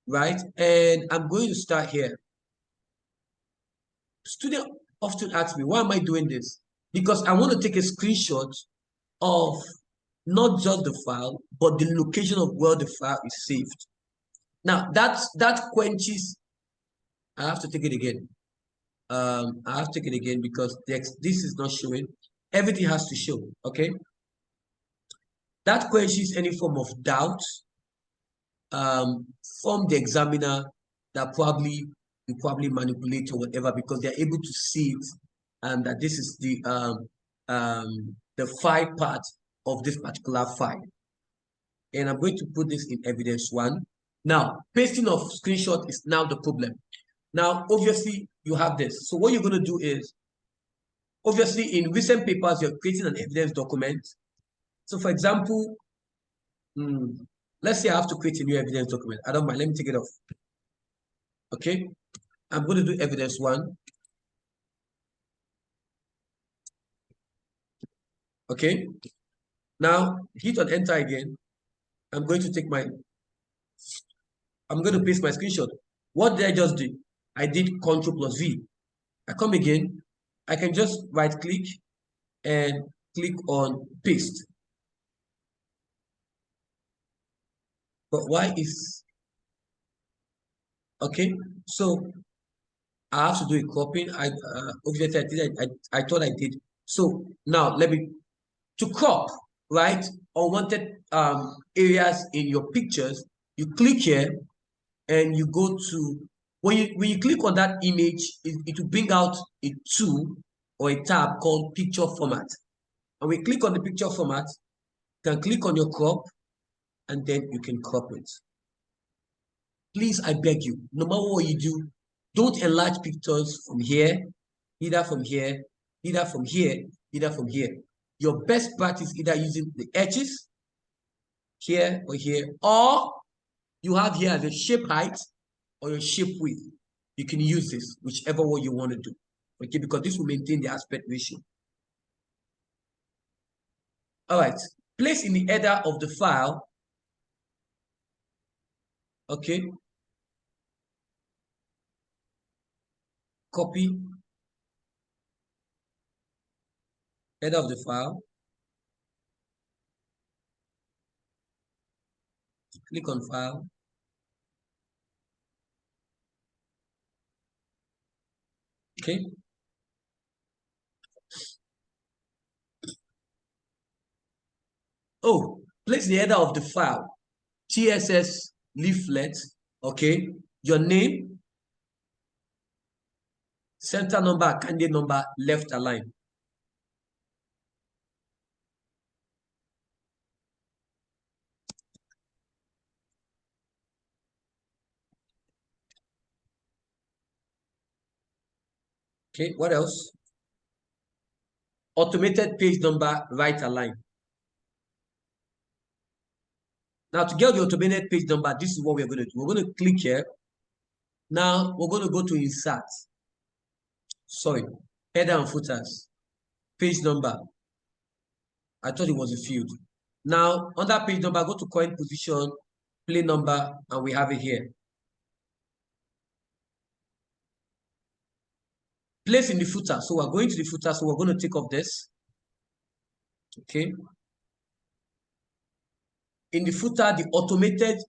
right? And I'm going to start here. Students often ask me, why am I doing this? Because I want to take a screenshot of not just the file, but the location of where the file is saved. Now that quenches. I have to take it again. I have to take it again because this is not showing. Everything has to show. Okay. That quenches any form of doubt from the examiner that you probably manipulate or whatever, because they're able to see it and that this is the file part of this particular file. And I'm going to put this in evidence one. Now, pasting of screenshot is now the problem. Now, obviously, you have this. So what you're going to do is, obviously, in recent papers, you're creating an evidence document. So for example, let's say I have to create a new evidence document. I don't mind. Let me take it off. Okay. I'm going to do evidence one. Okay. Now, hit on enter again. I'm going to paste my screenshot. What did I just do? I did Ctrl+V. I come again. I can just right click and click on paste. But why is okay? So I have to do a cropping. Obviously I thought I did. So now to crop, right? Unwanted areas in your pictures, you click here and you go to when you click on that image, it will bring out a tool or a tab called picture format. And we click on the picture format, you can click on your crop, and then you can crop it. Please, I beg you, no matter what you do, Don't enlarge pictures from here, either from here, either from here, either from here. Your best practice either using the edges here or here, or you have here as a shape height or your shape width. You can use this, whichever one you want to do. Okay, because this will maintain the aspect ratio. All right, place in the header of the file. Okay. Copy header of the file. Click on file. Okay. Oh, place the header of the file. TSS leaflet. Okay. Your name, center number, candidate number, left align. Okay, what else? Automated page number, right align. Now, to get the automated page number, this is what we're going to do. We're going to click here. Now, we're going to go to insert. Sorry, header and footers. Page number. I thought it was a field. Now, under page number, go to current position, play number, and we have it here. Place in the footer. So we're going to the footer. So we're going to take off this. Okay. In the footer, the automated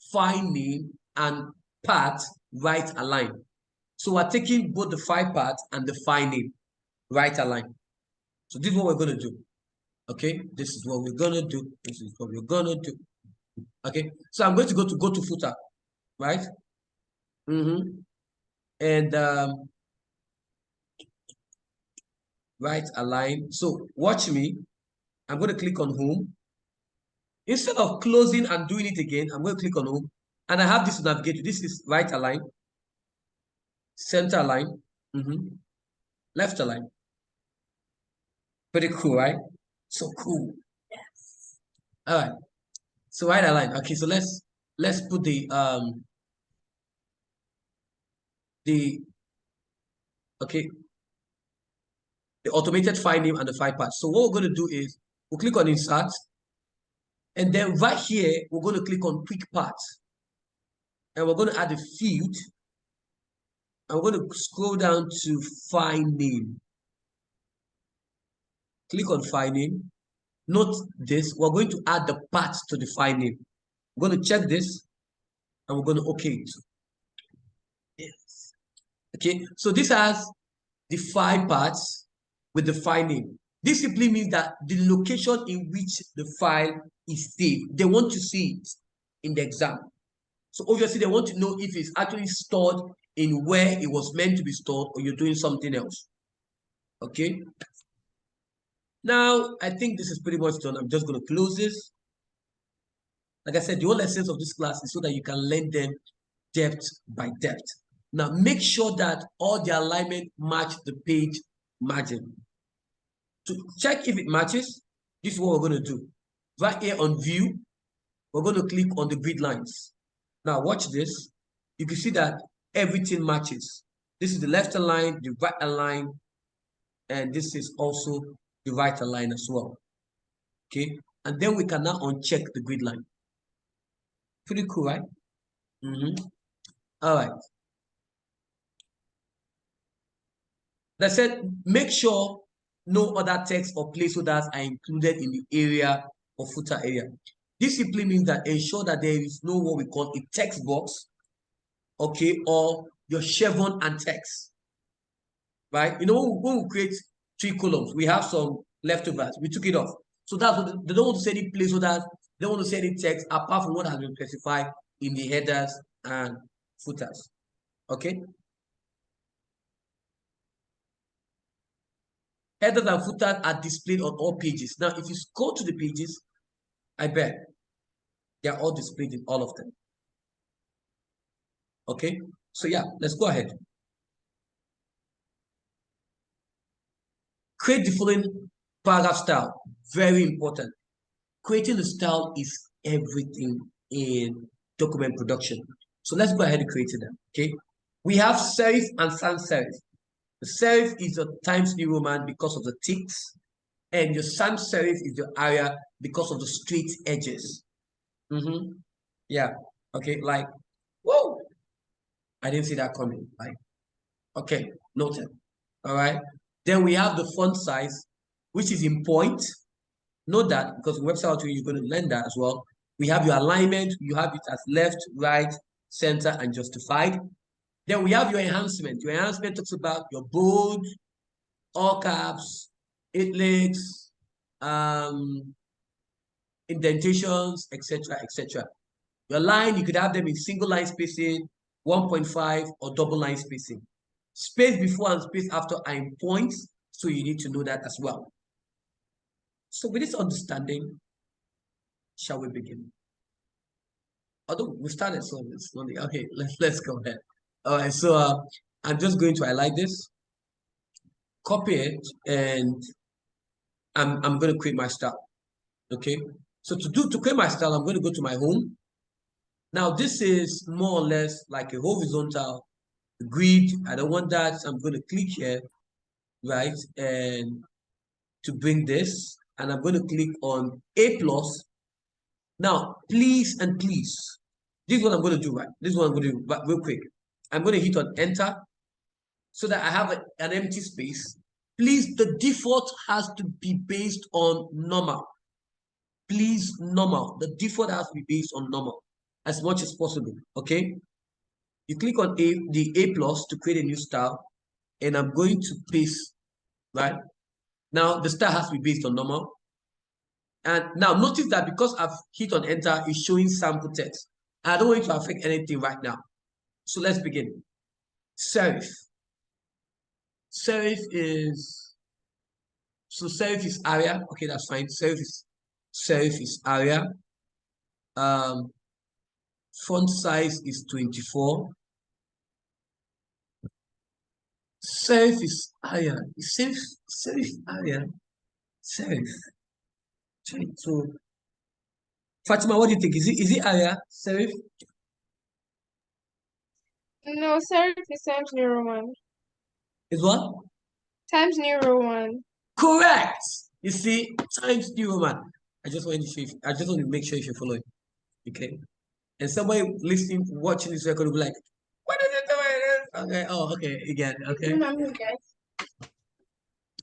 file name and path right align. So we're taking both the file path and the file name right align. So this is what we're going to do. Okay. This is what we're going to do. This is what we're going to do. Okay. So I'm going to go to footer. Right. And right align. So watch me. I'm going to click on home. Instead of closing and doing it again, I'm going to click on home. And I have this to navigate to. This is right align, center align, left align. Pretty cool, right? So cool. Yes. All right. So right align. Okay, so let's put the automated file name and the file path. So what we're going to do is we'll click on insert. And then right here, we're going to click on quick path. And we're going to add a field. And we're going to scroll down to file name. Click on file name. Note this, we're going to add the path to the file name. We're going to check this and we're going to OK it. Yes. Okay, so this has the file paths with the file name. This simply means that the location in which the file is saved, they want to see it in the exam. So obviously they want to know if it's actually stored in where it was meant to be stored or you're doing something else. Okay. Now, I think this is pretty much done. I'm just going to close this. Like I said, the whole essence of this class is so that you can learn them depth by depth. Now, make sure that all the alignment match the page margin. To check if it matches, this is what we're going to do. Right here on view, we're going to click on the grid lines. Now, watch this. You can see that everything matches. This is the left align, the right align, and this is also the right align as well. Okay, and then we can now uncheck the grid line. Pretty cool, right? All right. That said, make sure no other text or placeholders are included in the area or footer area. This simply means that ensure that there is no what we call a text box, okay, or your chevron and text, right? You know, when we create 3 columns, we have some leftovers. We took it off. So that's what they don't want to say any placeholders. They don't want to say any text apart from what has been specified in the headers and footers. Okay. Headers and footers are displayed on all pages. Now, if you scroll to the pages, I bet they are all displayed in all of them. Okay. So yeah, let's go ahead. Create the following paragraph style. Very important. Creating the style is everything in document production. So let's go ahead and create them. Okay. We have serif and sans serif. The serif is the Times New Roman because of the ticks, and your sans serif is the area because of the straight edges. Yeah. Okay. Like, whoa, I didn't see that coming. Like, okay, noted. All right. Then we have the font size, which is in point. Note that because website you're going to learn that as well. We have your alignment. You have it as left, right, center, and justified. Then we have your enhancement. Your enhancement talks about your bold, all caps, italics, indentations, etc., etc. Your line, you could have them in single line spacing, 1.5, or double line spacing. Space before and space after are in points, so you need to know that as well. So with this understanding, shall we begin? Although we started, so it's only okay. Let's go ahead. All right, so I'm just going to highlight this, copy it, and I'm going to create my style. Okay, so to create my style, I'm going to go to my home. Now this is more or less like a horizontal grid. I don't want that, so I'm going to click here, right, and to bring this, and I'm going to click on A plus. Now, please and please, this is what I'm going to do, right? This is what I'm going to do, but real quick. I'm going to hit on enter so that I have an empty space. Please, the default has to be based on normal. Please, normal. The default has to be based on normal as much as possible, okay? You click on the A plus to create a new style, and I'm going to paste, right? Now, the style has to be based on normal. And now notice that because I've hit on enter, it's showing sample text. I don't want it to affect anything right now. So let's begin. Serif. Serif is area. Okay, that's fine. Serif is area. Font size is 24. Serif is area. Serif area. Serif. 22. Fatima, what do you think? Is it area? Serif? No, serif is Times New Roman. Is what? Times New Roman. Correct. You see, Times New Roman. I just want to make sure you follow it. Okay. And somebody listening, watching this record will be like, what is it doing? Okay. Oh, okay. Again. Okay.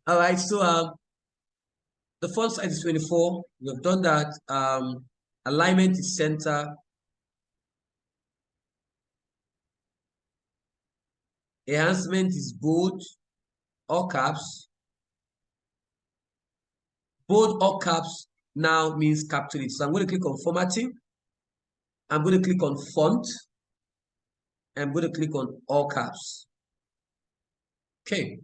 All right. So the font size is 24. We've done that. Alignment is center. Enhancement is bold, all caps. Bold all caps now means capital it. So I'm going to click on formatting. I'm going to click on font. I'm going to click on all caps. Okay.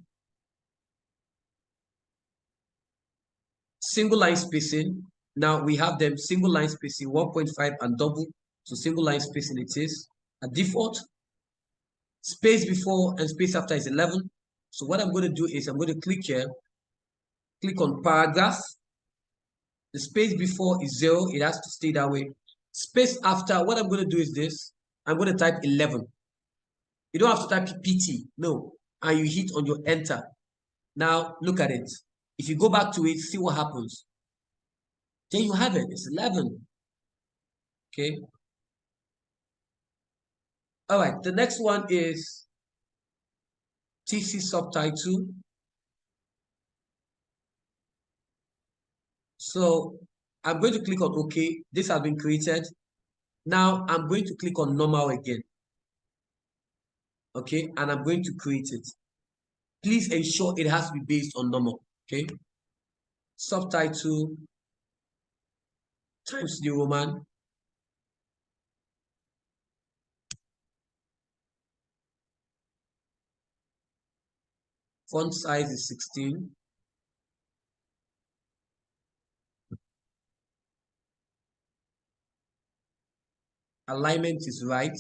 Single line spacing. Now we have them single line spacing 1.5 and double. So single line spacing it is. A default. Space before and space after is 11. So what I'm going to do is I'm going to click here. Click on paragraph. The space before is 0. It has to stay that way. Space after, what I'm going to do is this. I'm going to type 11. You don't have to type PT. No. And you hit on your enter. Now look at it. If you go back to it, see what happens. There you have it. It's 11. Okay. All right. The next one is TC subtitle. So I'm going to click on OK. This has been created. Now I'm going to click on normal again. Okay. And I'm going to create it. Please ensure it has to be based on normal. Okay. Subtitle Times New Roman. Font size is 16. Alignment is right.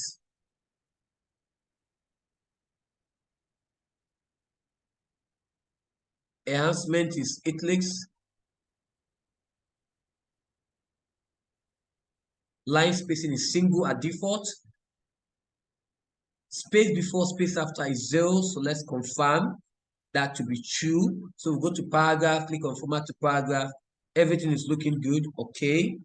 Enhancement is italics. Line spacing is single at default. Space before, space after is 0. So let's confirm that to be true. So we go to paragraph, click on format to paragraph. Everything is looking good. Okay.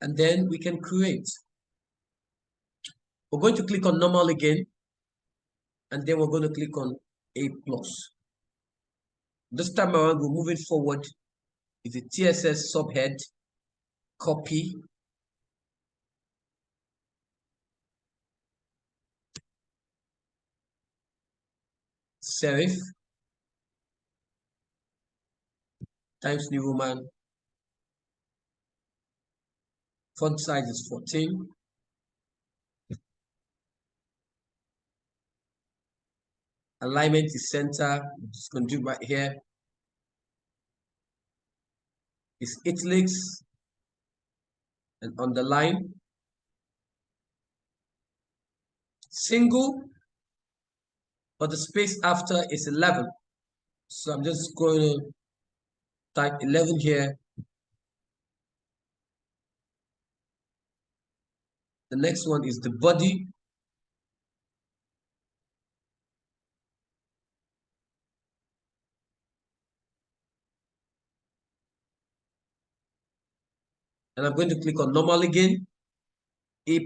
And then we can create. We're going to click on normal again. And then we're going to click on A+. This time around, we're moving forward. Is a TSS subhead. Copy. Serif. Times New Roman. Font size is 14. Alignment is center. I'm just going to do right here. It's italics and underline. Single, but the space after is 11. So I'm just going to type 11 here. The next one is the body. And I'm going to click on normal again. A+.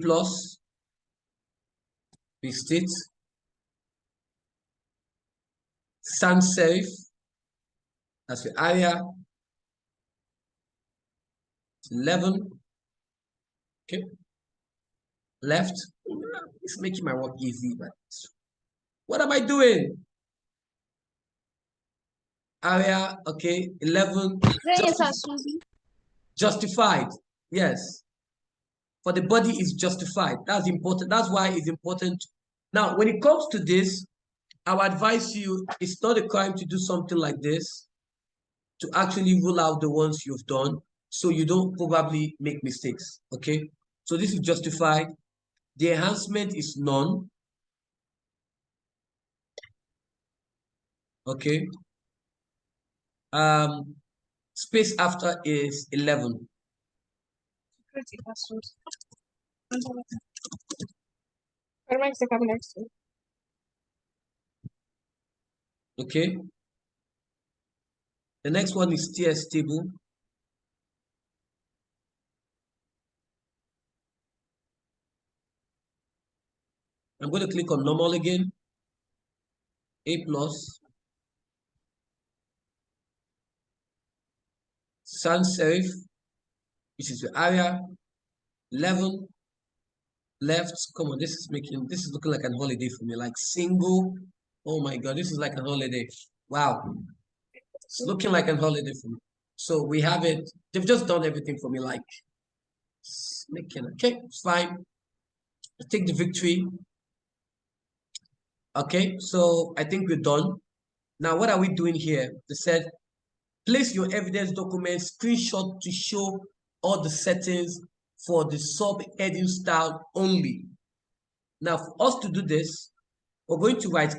Paste it. Sans serif. That's the area. 11. Okay. Left. It's making my work easy, but what am I doing? Area, okay, 11. Justified. Yes. For the body is justified. That's important. That's why it's important. Now, when it comes to this, I would advise you, it's not a crime to do something like this, to actually rule out the ones you've done, so you don't probably make mistakes, okay? So this is justified. The enhancement is none. Okay. Space after is 11. Okay. The next one is TS table. I'm going to click on normal again. A+. Sans serif, which is the area. 11. Left. Come on, this is looking like a holiday for me. Like single. Oh my God, this is like a holiday. Wow. It's looking like a holiday for me. So we have it. They've just done everything for me. Like making okay, it's fine. I take the victory. Okay, so I think we're done. Now, what are we doing here? They said, place your evidence document screenshot to show all the settings for the subheading style only. Now, for us to do this, we're going to right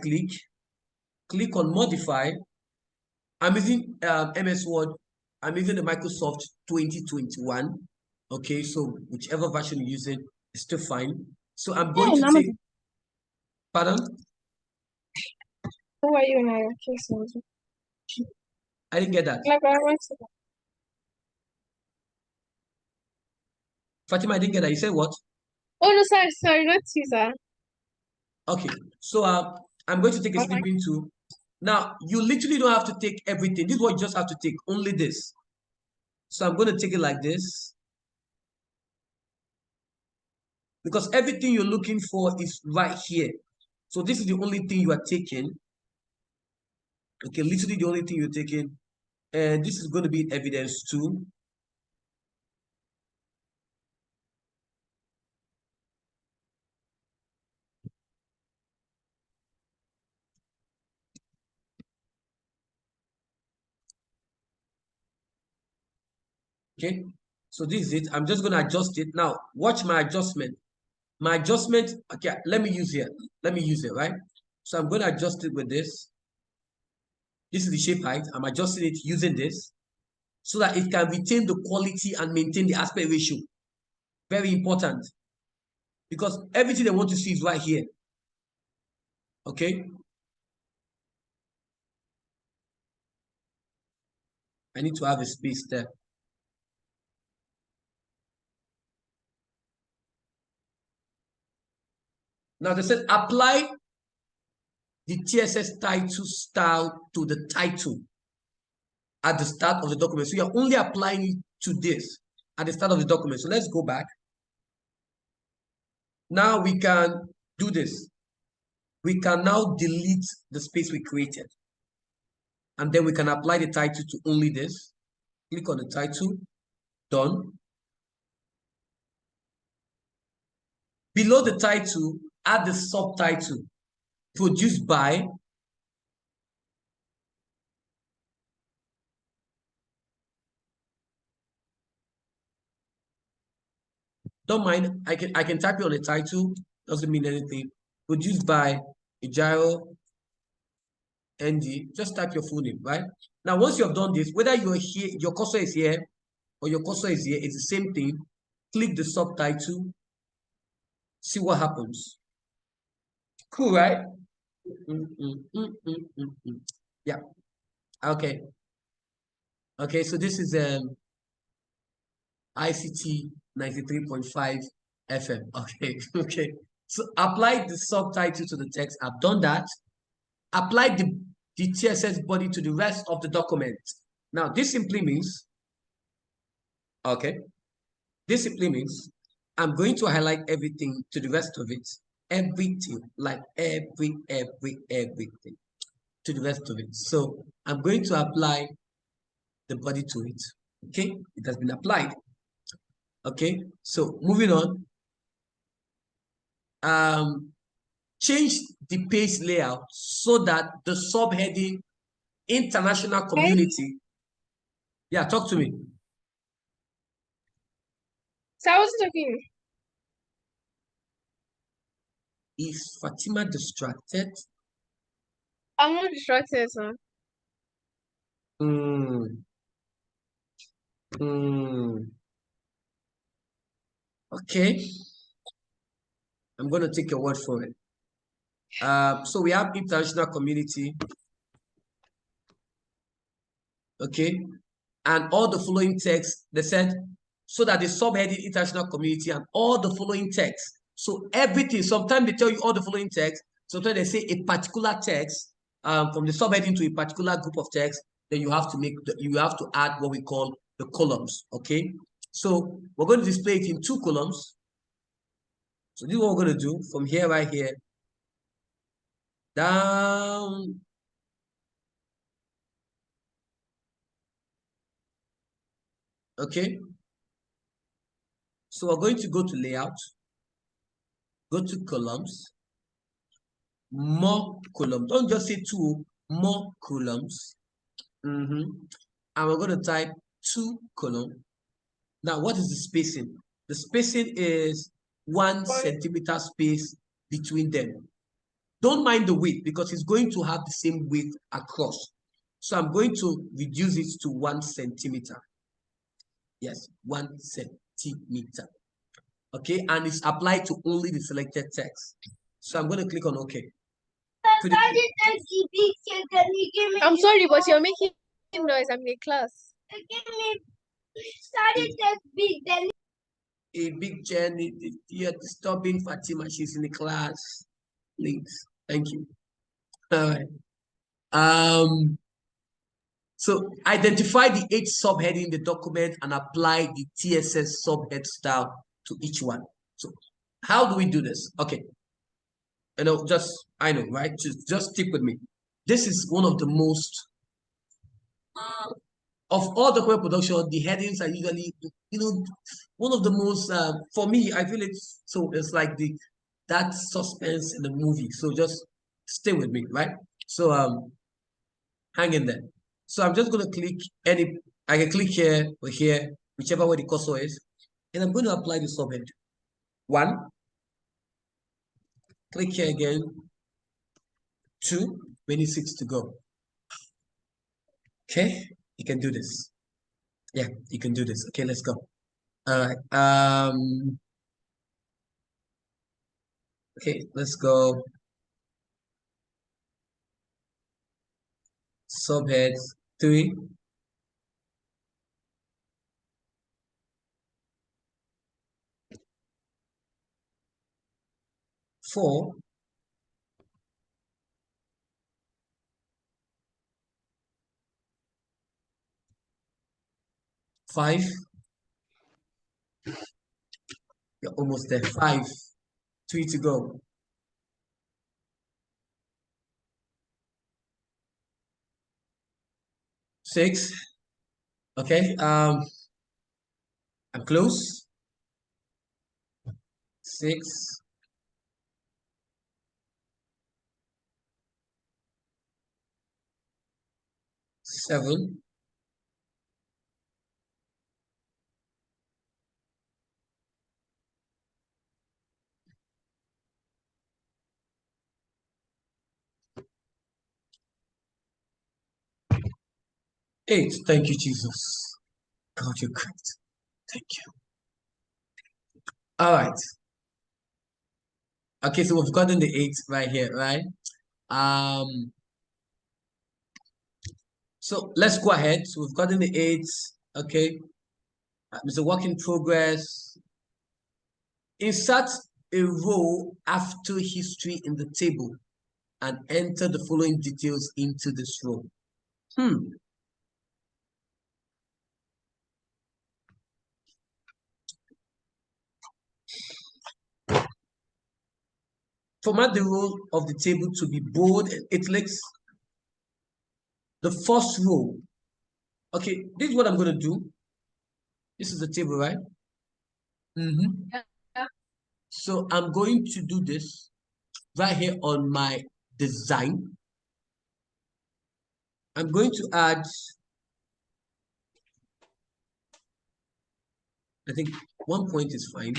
click on modify. I'm using MS Word. I'm using the Microsoft 2021. Okay, so whichever version you're using is still fine. So I'm going to take, pardon? Who are you now? I didn't get that. Fatima, I didn't get that. You said what? Oh no, sorry, not Caesar. Okay, so I'm going to take a snipping tool. Now, you literally don't have to take everything. This is what you just have to take, only this. So I'm going to take it like this. Because everything you're looking for is right here. So this is the only thing you are taking. Okay, literally the only thing you're taking. And this is going to be evidence 2. Okay, so this is it. I'm just going to adjust it. Now, watch my adjustment. My adjustment, okay, let me use it, right? So I'm going to adjust it with this. This is the shape height. I'm adjusting it using this so that it can retain the quality and maintain the aspect ratio. Very important. Because everything they want to see is right here. Okay? I need to have a space there. Now they said apply the TSS title style to the title at the start of the document. So you're only applying it to this at the start of the document. So let's go back. Now we can do this. We can now delete the space we created. And then we can apply the title to only this. Click on the title. Done. Below the title, add the subtitle. Produced by. Don't mind. I can type it on the title. Doesn't mean anything. Produced by Ijaro ND. Just type your full name, right? Now, once you have done this, whether you're here, your cursor is here, or your cursor is here, it's the same thing. Click the subtitle. See what happens. Cool, right? Yeah. Okay. Okay, so this is ICT 93.5 FM. Okay, okay. So apply the subtitle to the text. I've done that. Apply the TSS body to the rest of the document. Now, this simply means, okay, this simply means I'm going to highlight everything to the rest of it. Everything, like everything to the rest of it. So I'm going to apply the body to it. Okay, it has been applied. Okay, so moving on. Change the page layout so that the subheading international community. Yeah, talk to me. So I was talking. Is Fatima distracted? I'm not distracted, sir. Okay. I'm going to take your word for it. So we have international community. Okay. And all the following text, they said, so that the subheading international community and all the following text. So everything, sometimes they tell you all the following text. Sometimes they say a particular text from the subheading to a particular group of text. Then you have to add what we call the columns. Okay. So we're going to display it in 2 columns. So this is what we're going to do from here, right here, down. Okay. So we're going to go to layout, go to columns, more columns. Don't just say 2, more columns. And we're going to type 2 column. Now, what is the spacing? The spacing is 1 centimeter space between them. Don't mind the width because it's going to have the same width across. So I'm going to reduce it to 1 centimeter. Yes, 1 centimeter. Okay, and it's applied to only the selected text. So I'm going to click on OK. I'm sorry, but you're making noise. I'm in class. A big journey. You're disturbing Fatima. She's in the class. Please. Thank you. All right. So identify the 8 subheading in the document and apply the TSS subhead style to each one. So how do we do this? Okay. I know, right? Just stick with me. This is one of the most, of all document production, the headings are usually, one of the most, for me, I feel it's like that suspense in the movie. So just stay with me, right? So hang in there. So I'm just going to click I can click here or here, whichever way the cursor is, and I'm going to apply the subhead. 1. Click here again. 2, 26 to go. Okay, you can do this. Yeah, you can do this. Okay, let's go. All right. Okay, let's go. Subheads 3. 4. 5. You're almost there. 5. 3 to go. 6. Okay. I'm close. 6. 7. 8. Thank you, Jesus. God, you're great. Thank you. All right. Okay, so we've gotten the 8 right here, right? So let's go ahead. So we've gotten the 8. Okay. It's a work in progress. Insert a row after history in the table and enter the following details into this row. Format the row of the table to be bold and italics. The first row. Okay, this is what I'm going to do. This is the table, right? So I'm going to do this right here on my design. I'm going to add, I think 1 point is fine.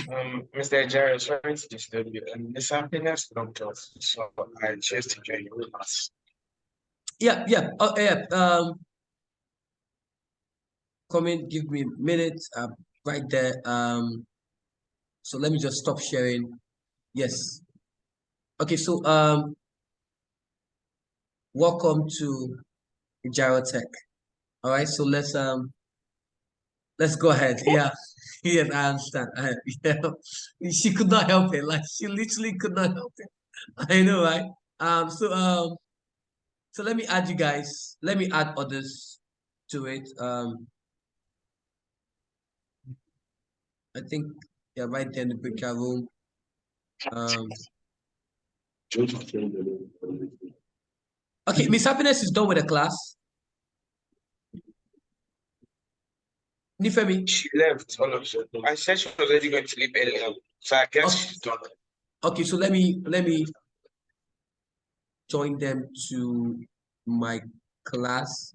Mr. Jerry, sorry to disturb you. Miss Happiness dropped off, so I just to join you class. Yeah. Oh, yeah. Comment, give me a minute. Right there. So let me just stop sharing. Yes. Okay. So welcome to Gyrotech. All right. So let's go ahead. Yeah. Yes, I understand. Yeah. She could not help it. Like she literally could not help it. I know, right? So let me add you guys. Let me add others to it. I think yeah, right there in the breakout room. Okay, Miss Happiness is done with the class. Nifemi. She left all of them. I said she was already going to leave earlier, so I guess Okay. she's done. Okay, so let me join them to my class.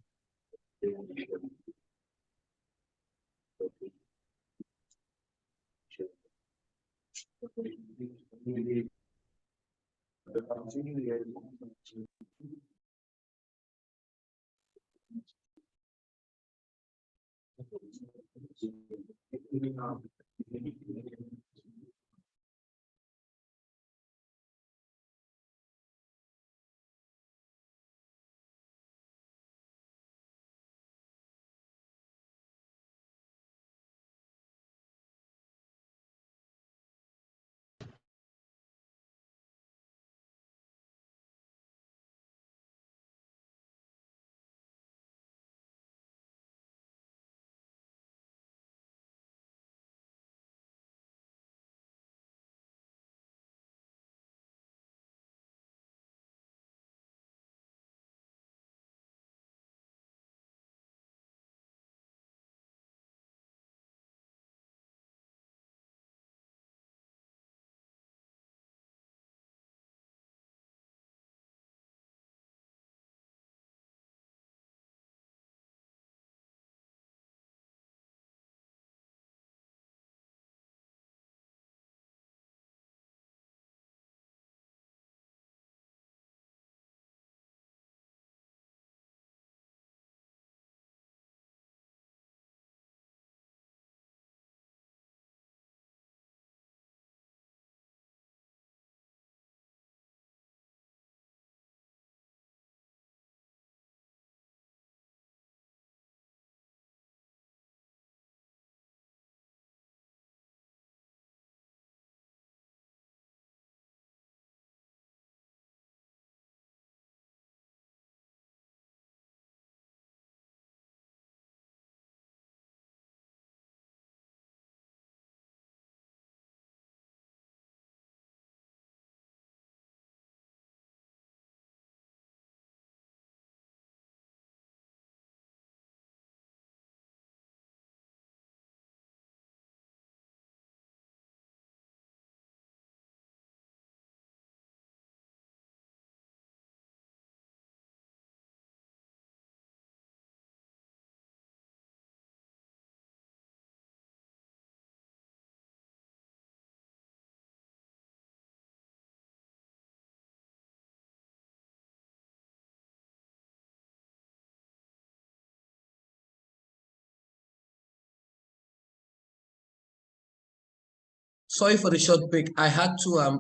Sorry for the short break. I had to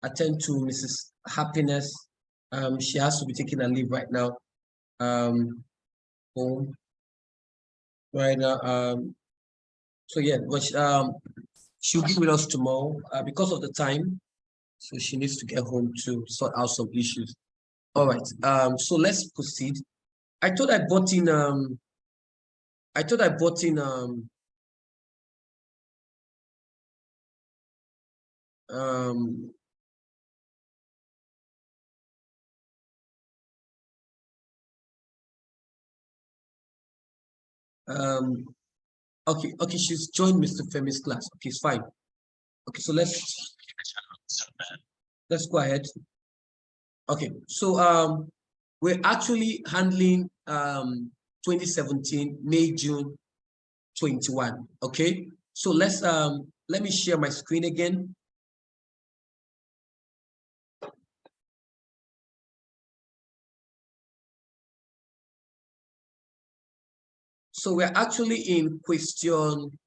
attend to Mrs. Happiness. She has to be taking a leave right now. Home right now. So yeah, but she'll be with us tomorrow because of the time. So she needs to get home to sort out some issues. All right. So let's proceed. I thought I bought in um um okay, she's joined Mr. Femi's class. Okay, it's fine. Okay, so let's go ahead. Okay, so we're actually handling 2017 May June 21. Okay, so let me share my screen again. So we're actually in question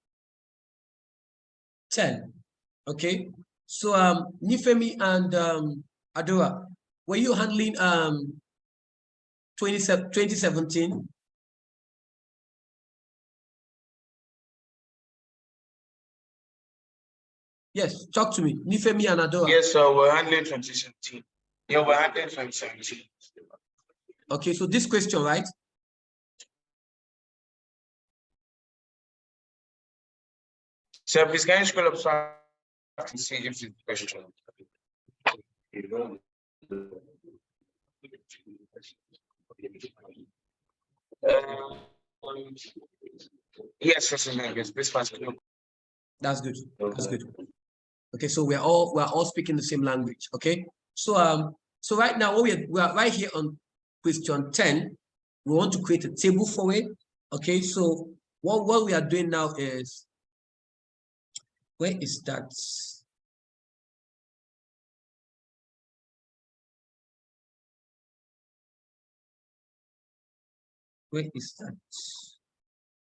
10. Okay, so Nifemi and Adora, were you handling 2017? Yes, talk to me. Nifemi and Adora. Yes, sir, we're handling 2017. Yeah, we're handling 2017. Okay, so this question, right? So please can you scroll up so I can see if it's the question? Uh, yes, yes, this one's clear. That's good. That's good. Okay, so we're all speaking the same language. Okay, so right now we are right here on question 10. We want to create a table for it. Okay, so what we are doing now is, where is that? Where is that?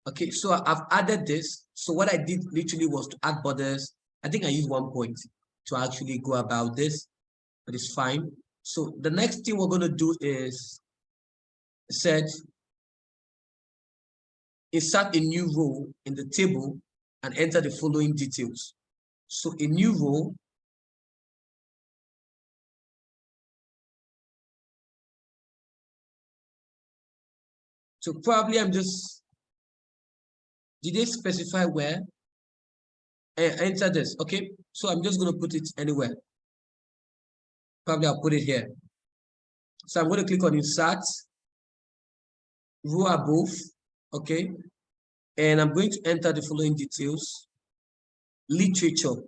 Okay, so I've added this. So what I did literally was to add borders. I think I used 1 point to actually go about this, but it's fine. So the next thing we're going to do is insert a new row in the table and enter the following details. So a new row, so probably did they specify where? Enter this, okay? So I'm just going to put it anywhere. Probably I'll put it here. So I'm going to click on insert, row above, okay? And I'm going to enter the following details. Literature.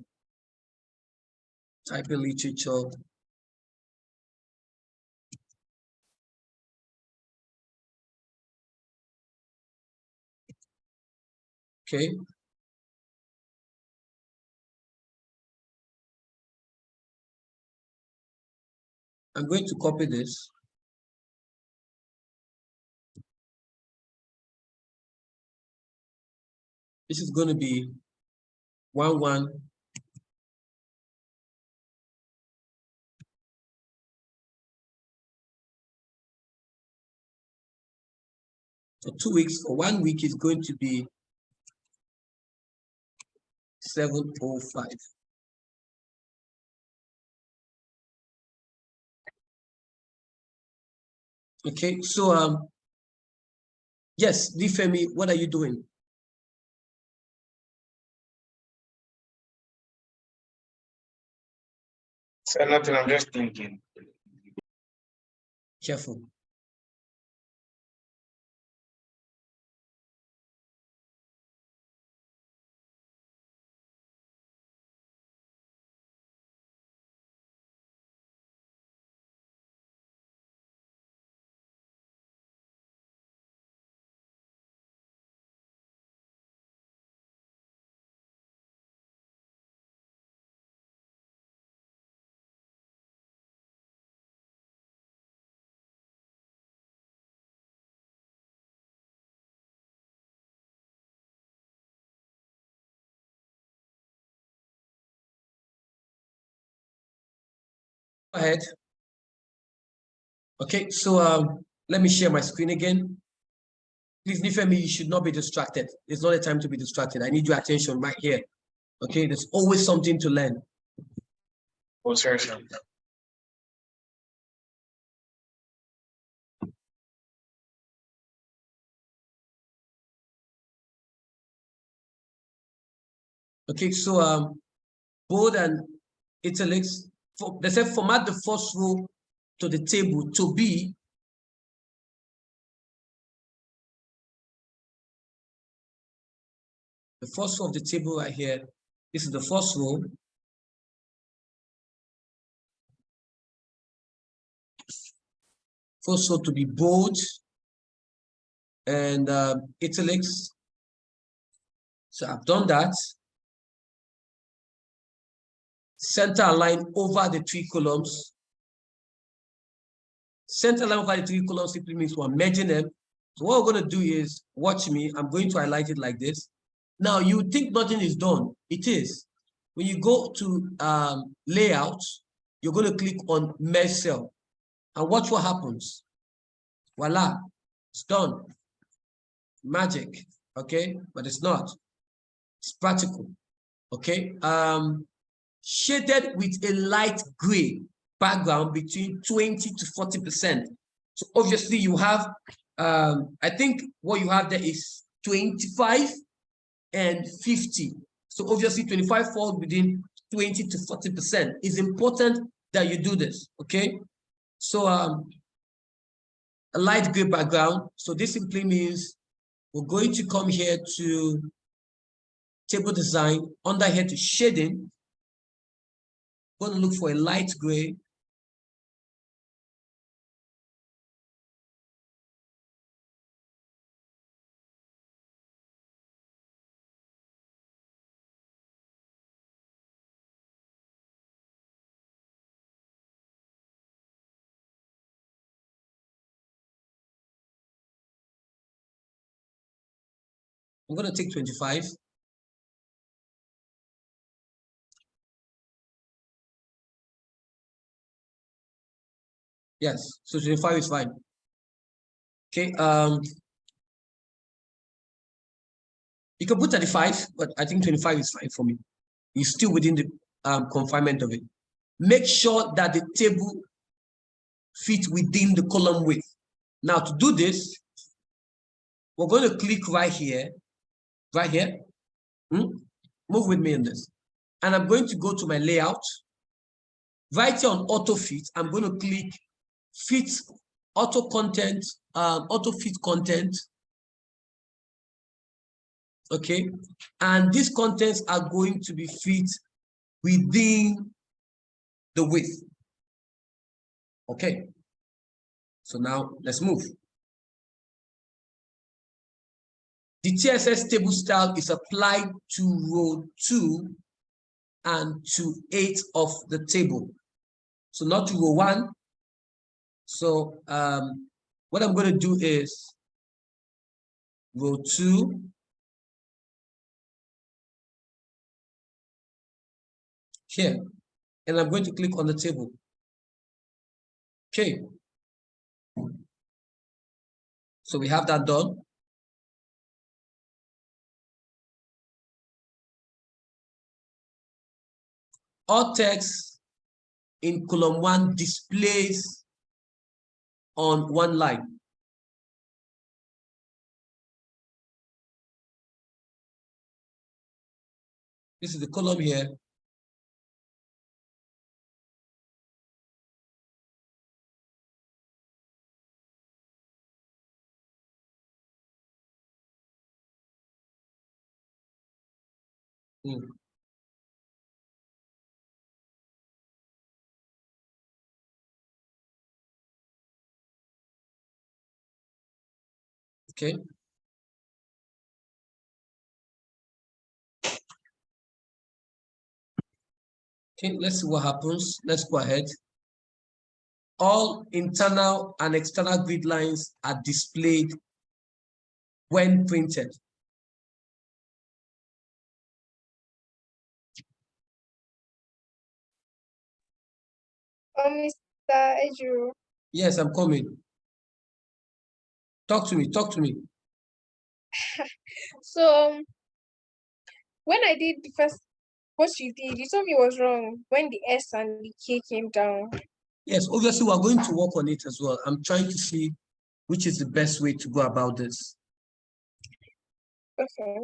Type in literature. Okay. I'm going to copy this. This is going to be 1-1. For 2 weeks, for 1 week is going to be 705. Okay, so yes, Difemi, what are you doing? So nothing, I'm just thinking. Careful. ahead. Okay, so let me share my screen again. Please, Nifemi, you should not be distracted. It's not a time to be distracted. I need your attention right here. Okay, there's always something to learn. Oh, sorry, sir. Okay, so bold and italics. They say format the first row to the table to be the first row of the table right here. This is the first row. First row to be bold and italics. So I've done that. Center align over the 3 columns. Center align over the 3 columns simply means we're merging them. So what we're going to do is, watch me, I'm going to highlight it like this. Now you think nothing is done. It is. When you go to layout, you're going to click on merge cell and watch what happens. Voila, it's done. Magic, okay? But it's not. It's practical, okay? Shaded with a light gray background between 20 to 40%. So obviously you have, I think what you have there is 25 and 50. So obviously 25 falls within 20 to 40%. It's important that you do this, okay? So a light gray background. So this simply means we're going to come here to table design, under here to shading. Going to look for a light gray. I'm going to take 25. Yes, so 25 is fine. Okay, you can put 35, but I think 25 is fine for me. It's still within the confinement of it. Make sure that the table fits within the column width. Now to do this, we're going to click right here. Move with me in this. And I'm going to go to my layout. Right here on auto fit, I'm going to click fit auto content, auto fit content. Okay, and these contents are going to be fit within the width. Okay, so now let's move. The TSS table style is applied to row 2 and to 8 of the table. So not to row 1. So what I'm going to do is row 2. Here, and I'm going to click on the table. Okay. So we have that done. All text in column 1 displays on one line. This is the column here. Okay. Okay, let's see what happens. Let's go ahead. All internal and external grid lines are displayed when printed. Mr. Eju. Yes, I'm coming. Talk to me, talk to me. So when I did the first, what you did, you told me was wrong when the S and the K came down. Yes, obviously we're going to work on it as well. I'm trying to see which is the best way to go about this. Okay.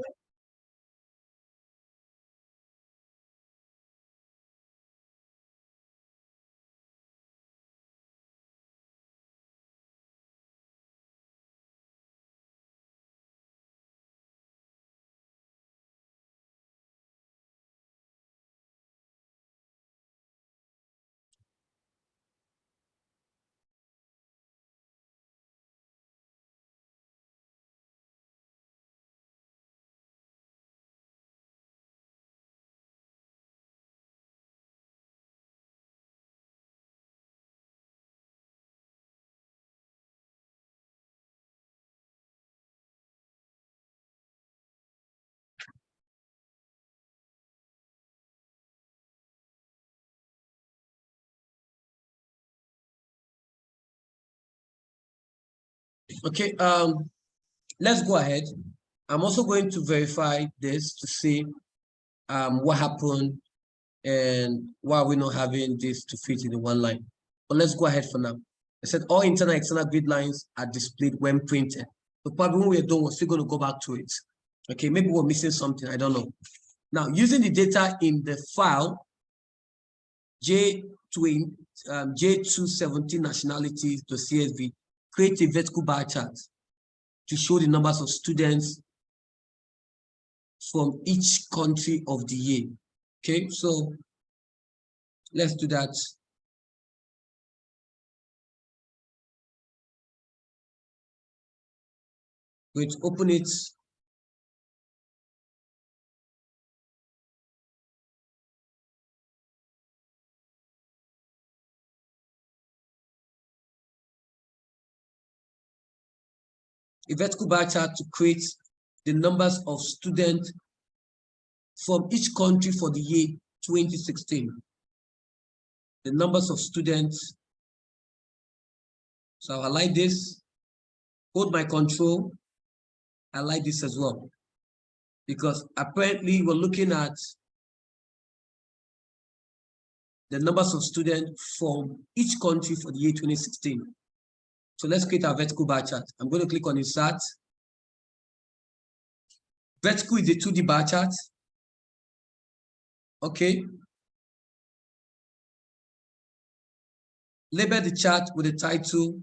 Okay, let's go ahead. I'm also going to verify this to see what happened and why we're not having this to fit in the one line. But let's go ahead for now. I said all internal and external grid lines are displayed when printed. So probably when we're done, we're still going to go back to it. Okay, maybe we're missing something, I don't know. Now, using the data in the file, J217 nationalities.csv, create a vertical bar chart to show the numbers of students from each country of the year. Okay, so let's do that. Going to open it. A vertical bar chart to create the numbers of students from each country for the year 2016. The numbers of students. So I like this. Hold my control. I like this as well. Because apparently we're looking at the numbers of students from each country for the year 2016. So let's create our vertical bar chart. I'm going to click on Insert. Vertical is a 2D bar chart. Okay. Label the chart with the title.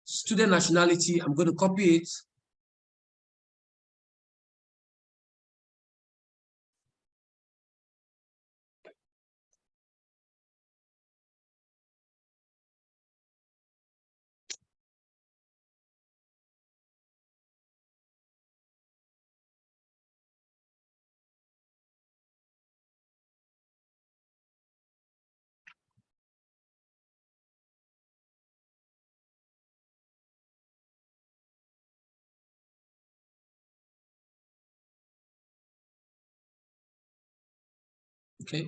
Student nationality, I'm going to copy it. Okay.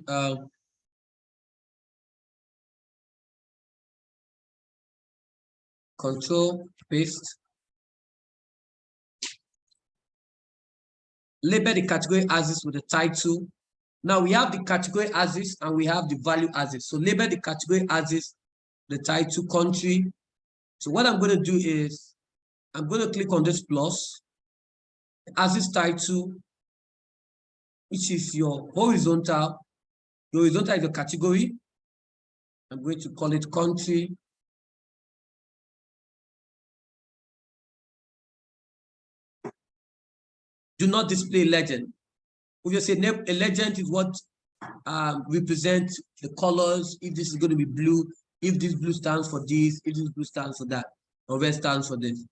Control, paste. Label the category axis with the title. Now we have the category axis and we have the value axis. So label the category axis, the title, country. So what I'm going to do is I'm going to click on this plus, axis title, which is your horizontal. The horizontal is the category. I'm going to call it country. Do not display legend. Obviously, a legend is what represents the colors. If this is going to be blue, if this blue stands for this, if this blue stands for that, or red stands for this.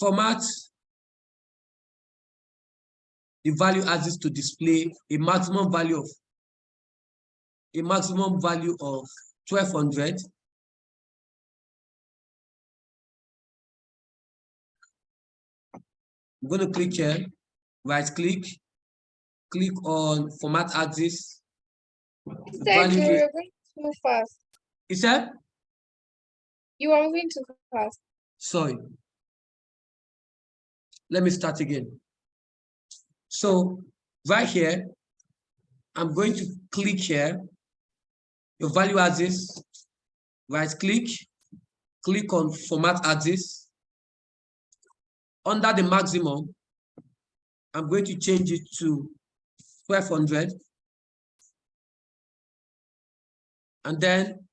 Format the value axis to display a maximum value of 1200. I'm going to click here. right click, click on format axis. You said you were going too fast. Is that? You are moving too fast. Sorry. Let me start again. So right here, I'm going to click here, your value axis, right click, click on format axis. Under the maximum, I'm going to change it to 1200. And then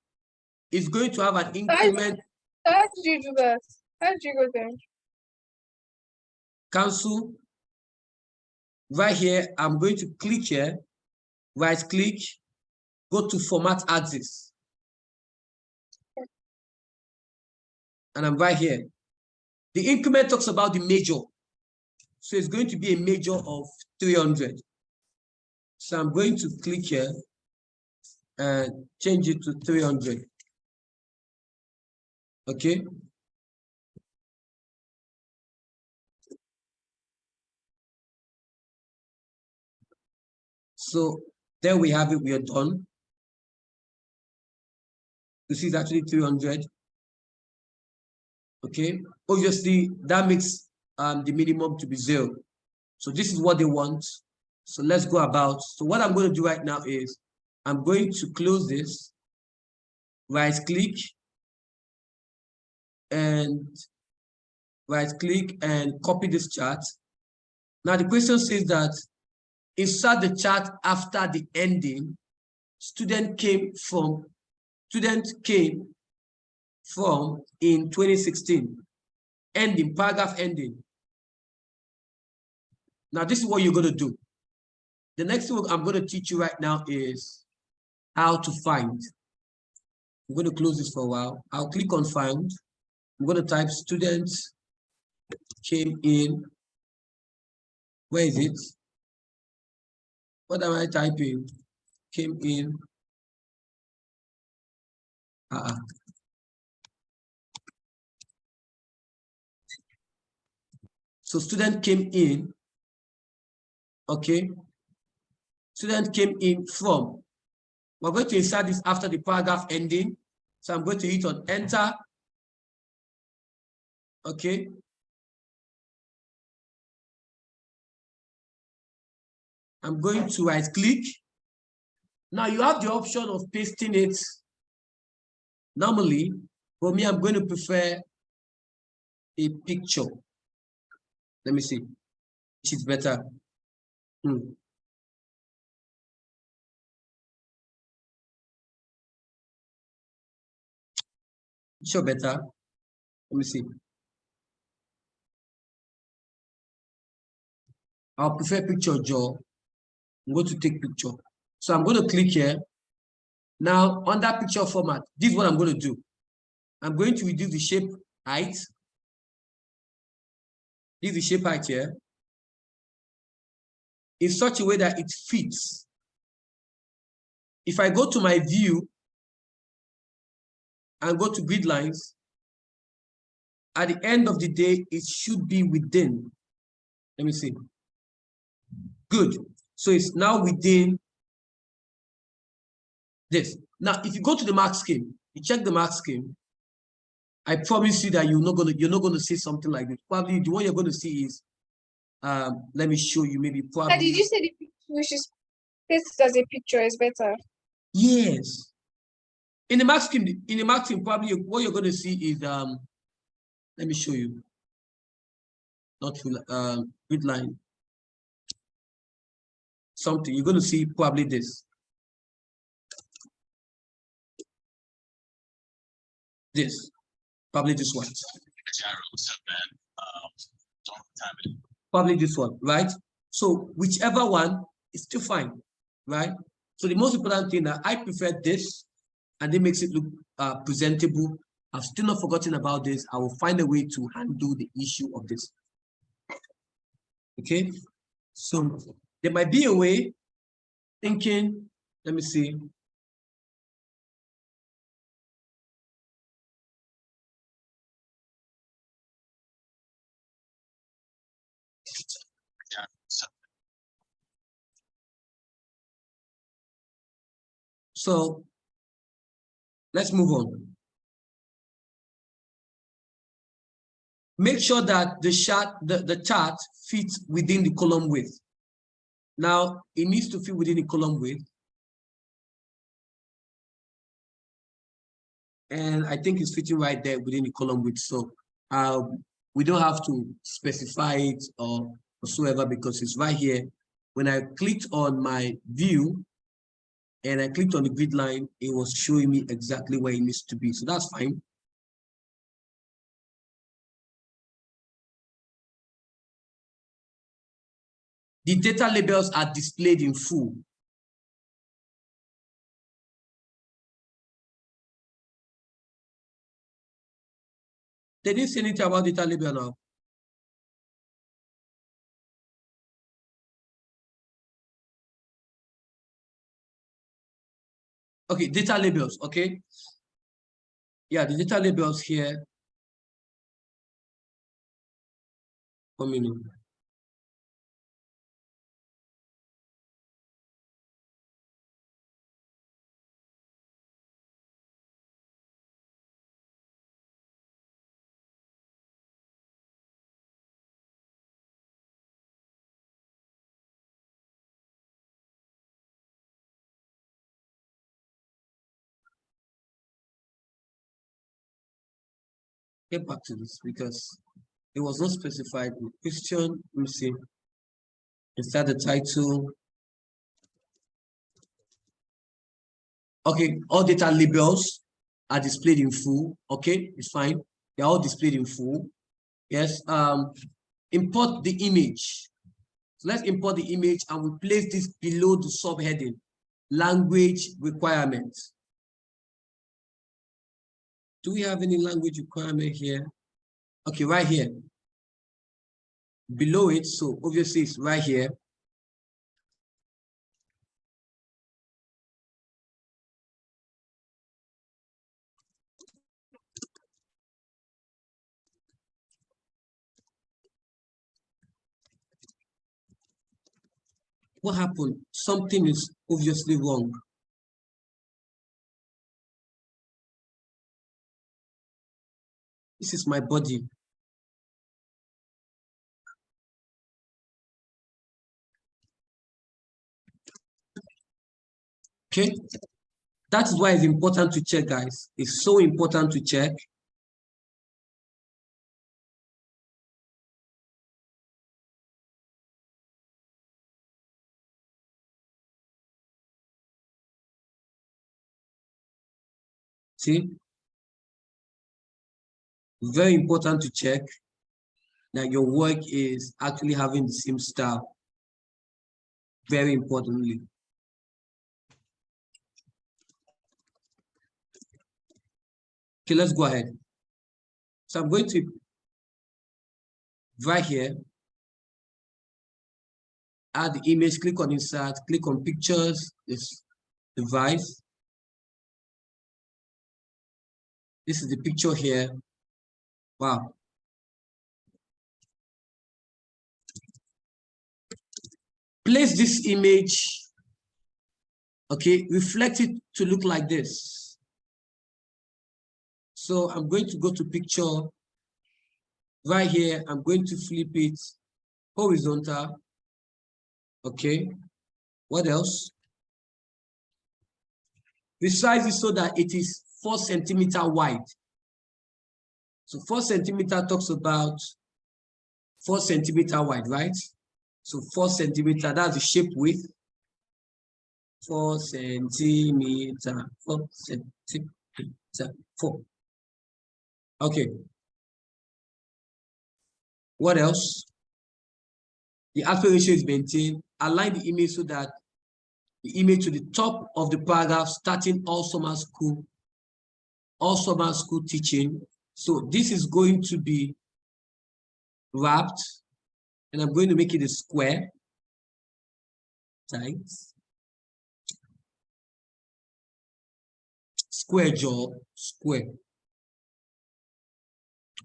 it's going to have an increment. How did you do that? How did you go there? Cancel. Right here, I'm going to click here, right click, go to format axis. And I'm right here. The increment talks about the major. So it's going to be a major of 300. So I'm going to click here and change it to 300. Okay. So there we have it, we are done. This is actually 300. Okay, obviously that makes the minimum to be 0. So this is what they want. So let's go about. So what I'm going to do right now is I'm going to close this, right click, and copy this chart. Now the question says that insert the chart after the ending. Student came from in 2016. Ending, paragraph ending. Now this is what you're going to do. The next thing I'm going to teach you right now is how to find. I'm going to close this for a while. I'll click on find. I'm going to type students came in. Where is it? What am I typing? Came in. So student came in. Okay. Student came in from. We're going to insert this after the paragraph ending. So I'm going to hit on enter. Okay. I'm going to right click. Now you have the option of pasting it normally. For me, I'm going to prefer a picture. Let me see. Which is better. Picture better. Let me see. I'll prefer picture, Joe. I'm going to take picture. So I'm going to click here. Now, on that picture format, this is what I'm going to do. I'm going to reduce the shape height. This is the shape height here. In such a way that it fits. If I go to my view and go to grid lines, at the end of the day, it should be within. Let me see. Good. So it's now within this. Now, if you go to the mark scheme, you check the mark scheme, I promise you that you're not gonna see something like this. Probably the one you're gonna see is let me show you, maybe probably. Did you say we should paste it as a picture is better? Yes. In the mark scheme, probably what you're gonna see is let me show you. Not full grid line. Something you're gonna see probably this. This. Probably this one. Probably this one, right? So whichever one is still fine, right? So the most important thing that I prefer this, and it makes it look presentable. I've still not forgotten about this. I will find a way to handle the issue of this. Okay, so there might be a way thinking, let me see. So let's move on. Make sure that the chart fits within the column width. Now, it needs to fit within the column width. And I think it's fitting right there within the column width. So we don't have to specify it or whatsoever because it's right here. When I clicked on my view and I clicked on the grid line, it was showing me exactly where it needs to be. So that's fine. The data labels are displayed in full. They didn't say anything about data label now. Okay, data labels, okay. Yeah, the data labels here. 1 minute. Get back to this because it was not specified in the question. Let me see. Inside the title. Okay, all data labels are displayed in full. Okay, it's fine. They're all displayed in full. Yes. Import the image. So let's import the image and we place this below the subheading, language requirements. Do we have any language requirement here? Okay, right here. Below it, so obviously it's right here. What happened? Something is obviously wrong. This is my body. Okay, that is why it's important to check, guys. It's so important to check. See, very important to check that your work is actually having the same style. Very importantly. Okay, let's go ahead. So I'm going to right here, add the image, click on insert, click on pictures, this device. This is the picture here. Wow. Place this image, okay, reflect it to look like this. So I'm going to go to picture right here. I'm going to flip it horizontal. Okay, what else? Resize it so that it is 4 centimeters wide. So 4 centimeters talks about 4 centimeters wide, right? So 4 centimeters, that's the shape width. 4 centimeters, 4 centimeters, 4. Okay. What else? The aspect ratio is maintained. Align the image so that the image to the top of the paragraph starting all summer school teaching. So this is going to be wrapped and I'm going to make it a square. Tight. Square jaw, square.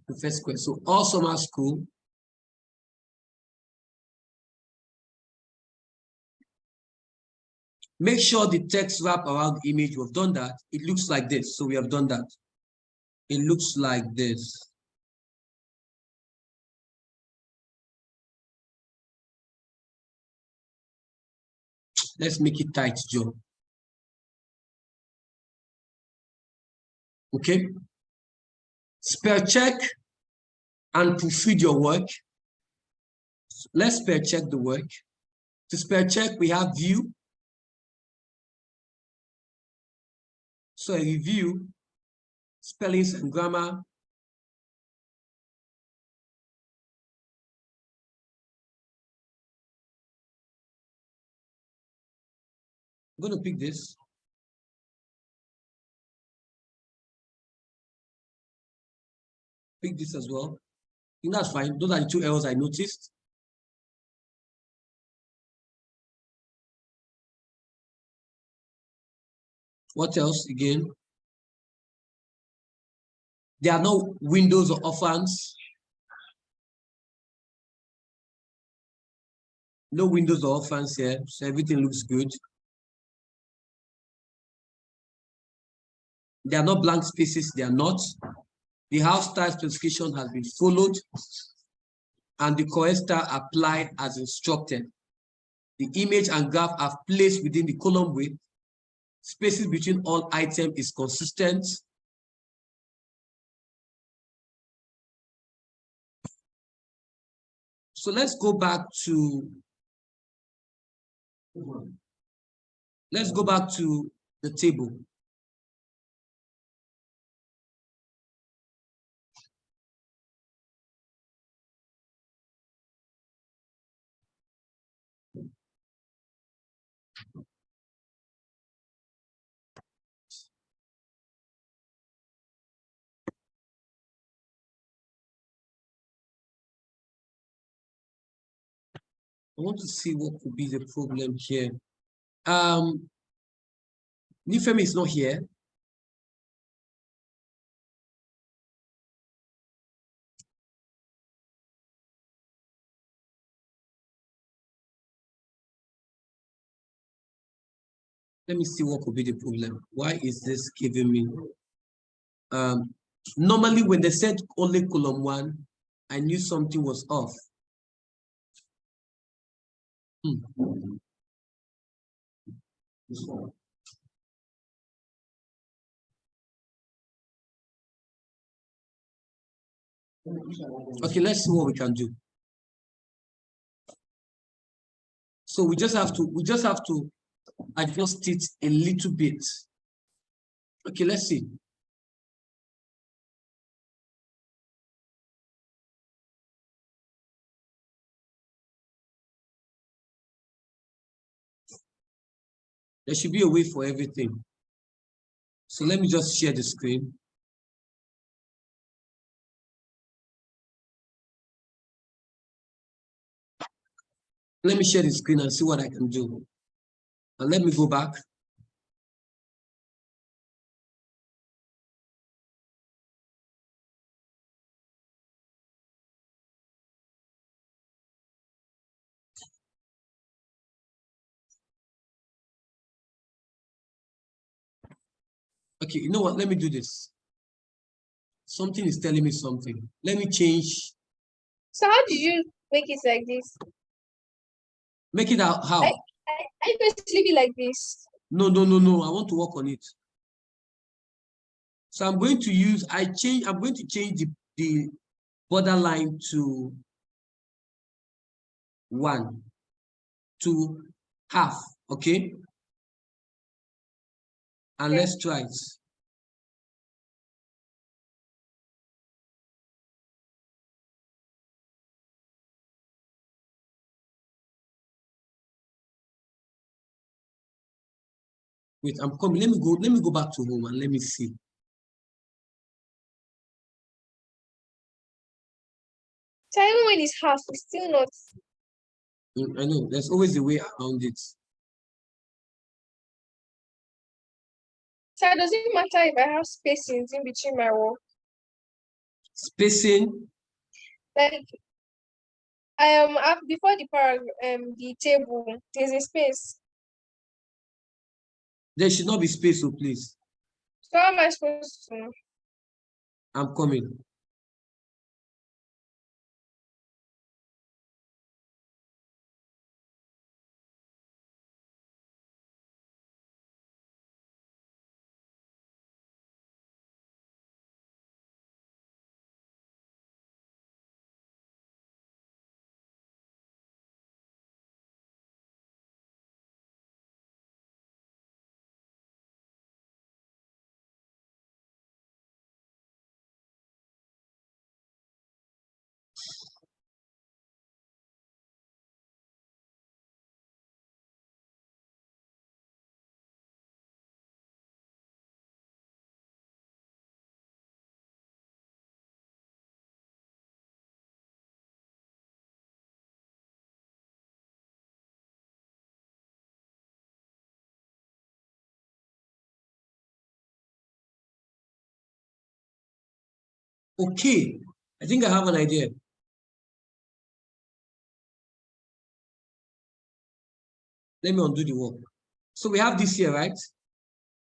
The first square. So all summer school. Make sure the text wrap around the image. We've done that. It looks like this. So we have done that. It looks like this. Let's make it tight, Joe. Okay. Spell check and proofread your work. Let's spell check the work. To spell check, we have view. So a review, spellings and grammar. I'm going to pick this. Pick this as well. I think that's fine. Those are the 2 errors I noticed. What else again? There are no windows or orphans. No windows or orphans here, so everything looks good. There are no blank spaces, they are not. The house style specification has been followed and the correct style applied as instructed. The image and graph are placed within the column width. Spaces between all items is consistent. So let's go back to the table. I want to see what could be the problem here. Nifemi is not here. Let me see what could be the problem. Why is this giving me? Normally when they said only column 1, I knew something was off. Okay, let's see what we can do. So we just have to adjust it a little bit. Okay, let's see. There should be a way for everything. So let me just share the screen. Let me share the screen and see what I can do. And let me go back. Okay, you know what? Let me do this. Something is telling me something. Let me change. So how did you make it like this? Make it out how? I just leave it like this. No. I want to work on it. So I'm going to use, I'm going to change the borderline to 1 to half, okay? And Okay. let's try it. Wait, I'm coming. Let me go back to home and let me see. So even when it's half, it's still not. I know there's always a way around it. So does it matter if I have spacings in between my work? Spacing. Like before the the table, there's a space. There should not be space, so please. So how am I supposed to know? I'm coming. Okay, I think I have an idea. Let me undo the work. So we have this here, right?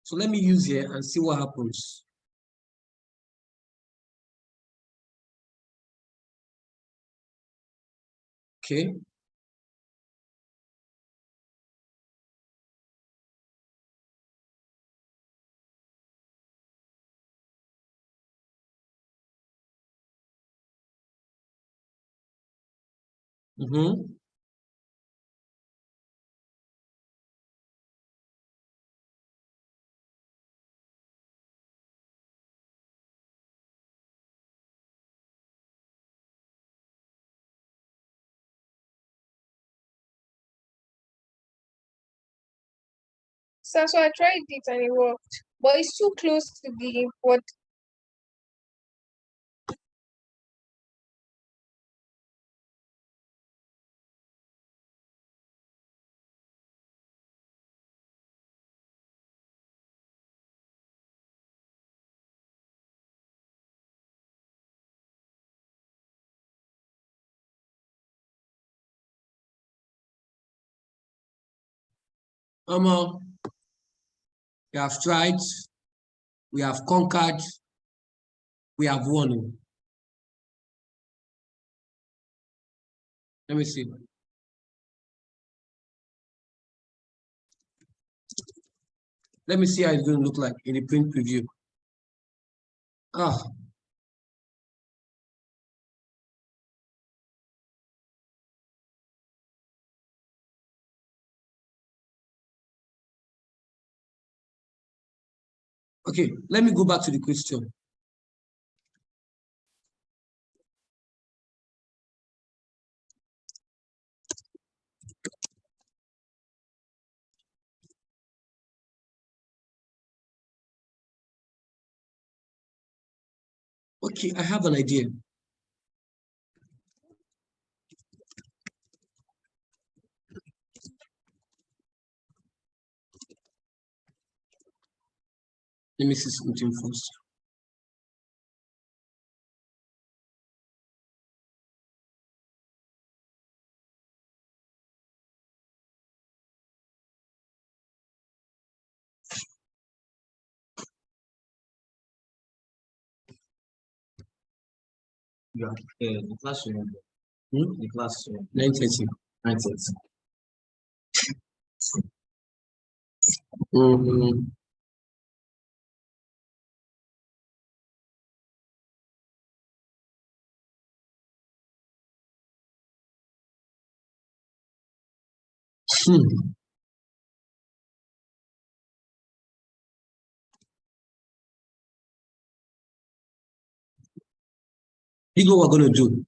So let me use here and see what happens. Okay. Mm-hmm. So I tried it and it worked. But it's too close to the what. We have tried, we have conquered, we have won. Let me see. Let me see how it's going to look like in the print preview. Ah, okay, let me go back to the question. Okay, I have an idea. Let me see something first. Yeah, the classroom. Hmm? The classroom. 9:30. 9:30. Mm, hmm. Here's what we're going to do.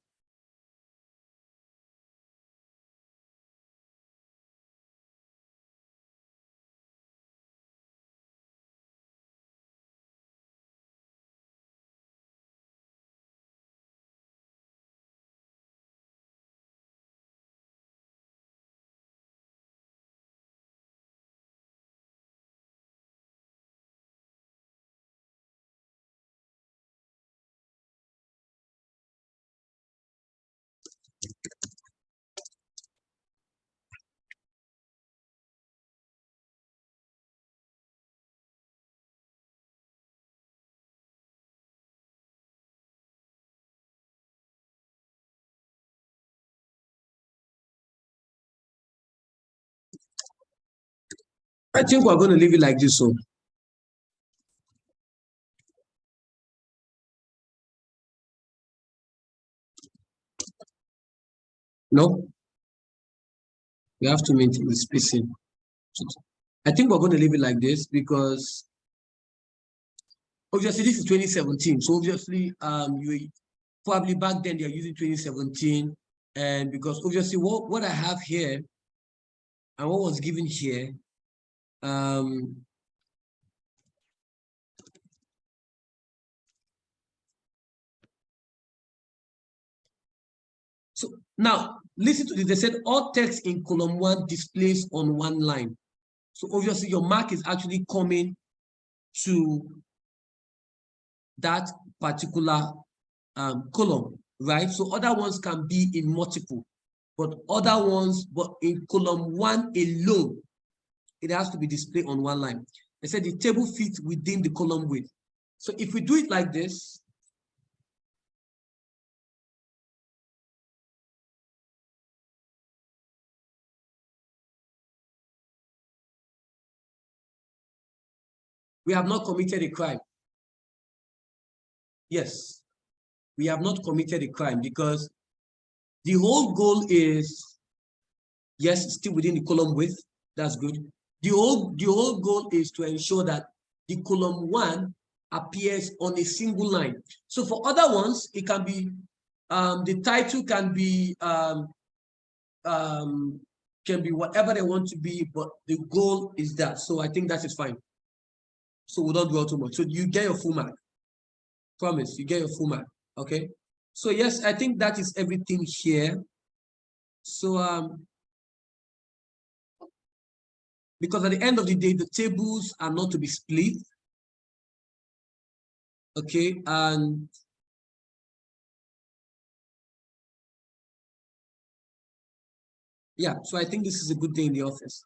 I think we're going to leave it like this. So, no, we have to maintain the spacing. I think we're going to leave it like this because obviously this is 2017. So obviously, you probably back then they're using 2017, and because obviously what I have here and what was given here, so now listen to this. They said all text in column 1 displays on one line. So obviously your mark is actually coming to that particular column, right? So other ones can be in multiple, but other ones, but in column 1 alone, it has to be displayed on one line. They said the table fits within the column width. So if we do it like this, we have not committed a crime. Yes, we have not committed a crime because the whole goal is, yes, still within the column width. That's good. The whole goal is to ensure that the column 1 appears on a single line. So for other ones, it can be the title can be whatever they want to be, but the goal is that. So I think that is fine. So we don't dwell too much. So you get your full mark. Promise, you get your full mark. Okay. So yes, I think that is everything here. So because at the end of the day, the tables are not to be split. Okay, and yeah, so I think this is a good day in the office.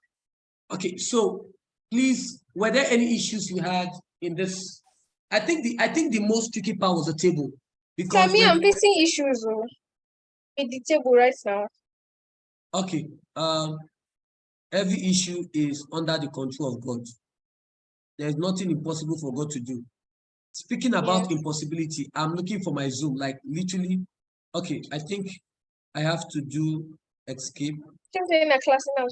Okay, so please, were there any issues you had in this? I think the most tricky part was the table. Because me, I'm facing issues with the table right now. Okay, every issue is under the control of God. There's nothing impossible for God to do. Speaking about impossibility, I'm looking for my Zoom, like literally. Okay, I think I have to do escape. Just in a class now.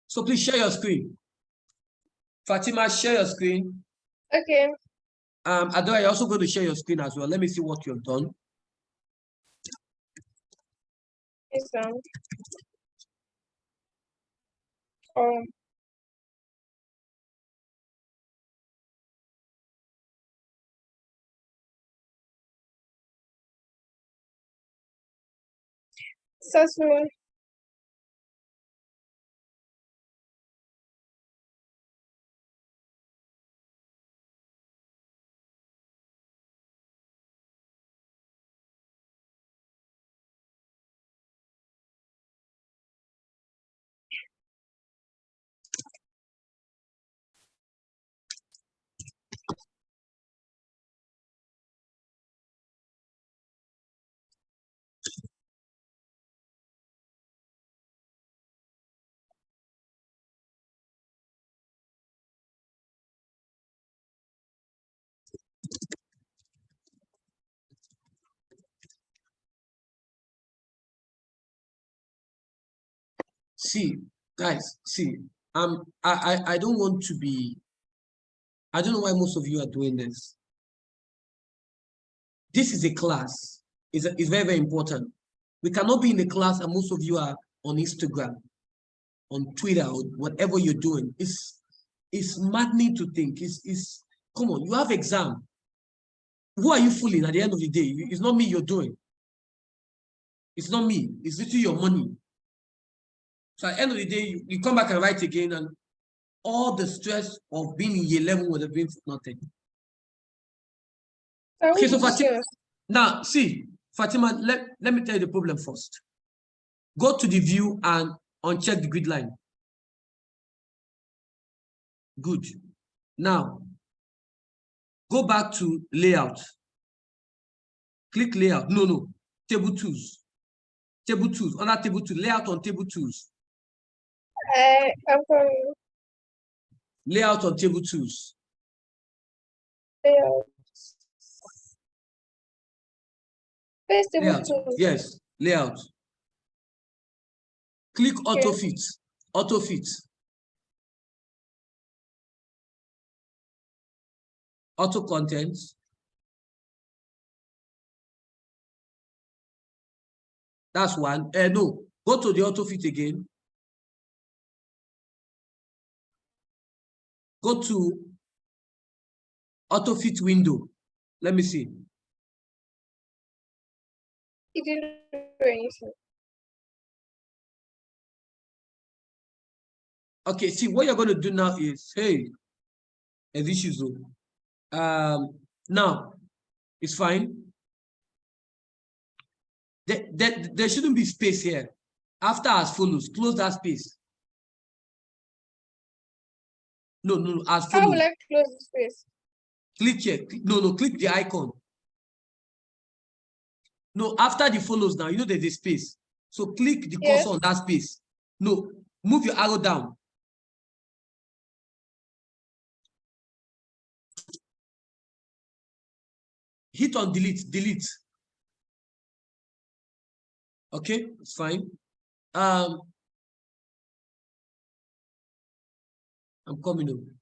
So please share your screen. Fatima, share your screen. Okay. Adora, you're also going to share your screen as well. Let me see what you've done. Yes, sir. Successful. See, guys, see, I don't want to be, I don't know why most of you are doing this. This is a class. It's very, very important. We cannot be in the class and most of you are on Instagram, on Twitter, or whatever you're doing. It's maddening to think. Come on, you have exam. Who are you fooling at the end of the day? It's not me you're doing. It's not me. It's literally your money. So at the end of the day, you come back and write again, and all the stress of being in year 11 would have been for nothing. Okay, so Fatima, now see, Fatima, let me tell you the problem first. Go to the view and uncheck the grid line. Good. Now, go back to layout. Click layout. No. Table tools. Table tools. Under table two, layout on table tools. I'm coming. Layout on table tools. Layout. Where's table Layout. tools? Yes, layout. Click auto Okay. fit. Auto fit. Auto contents. That's one. No, go to the auto fit again. Go to auto fit window. Let me see. It didn't do anything. Okay, see what you're going to do now is, hey, this is now it's fine. There shouldn't be space here. After as follows, close that space. No, as How will follows. I close the space? Click here. No, click the icon. No, after the follows now, you know there's a space. So click the Yes. cursor on that space. No, move your arrow down. Hit on delete, delete. Okay, it's fine. I'm coming on.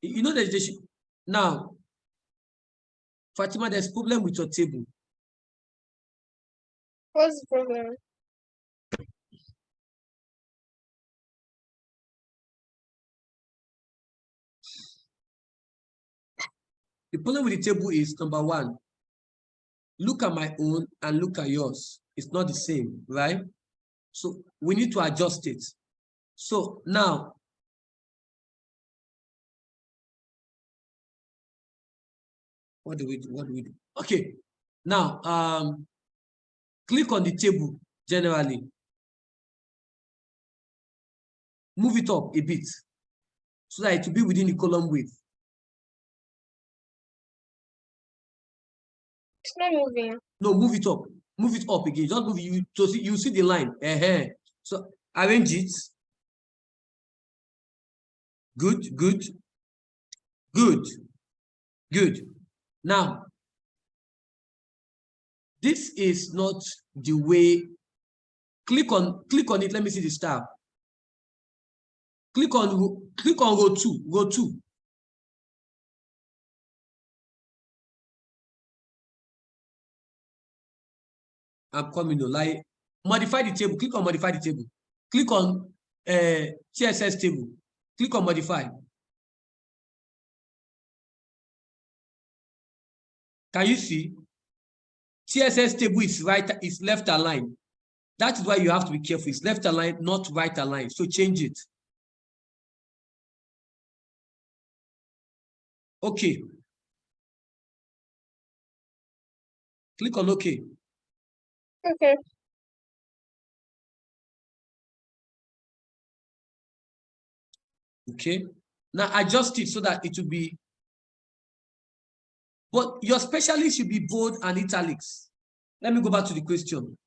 You know there's now, Fatima, there's problem with your table. What's the problem? The problem with the table is number one, look at my own and look at yours. It's not the same, right? So we need to adjust it. So now, what do we do? What do we do? Okay, now click on the table generally. Move it up a bit so that it will be within the column width. It's not moving. No, move it up. Move it up again. Just move it. So you see the line. So arrange it. Good, good, good, good. Now, this is not the way. Click on it. Let me see the star. Click on row 2. Row 2. I'm coming to like modify the table. Click on modify the table. Click on TSS table. Click on modify. Can you see? TSS table is left aligned. That is why you have to be careful. It's left aligned, not right aligned. So change it. Okay. Click on OK. Okay. Okay. Now adjust it so that it will be. But your specialist should be bold and italics. Let me go back to the question.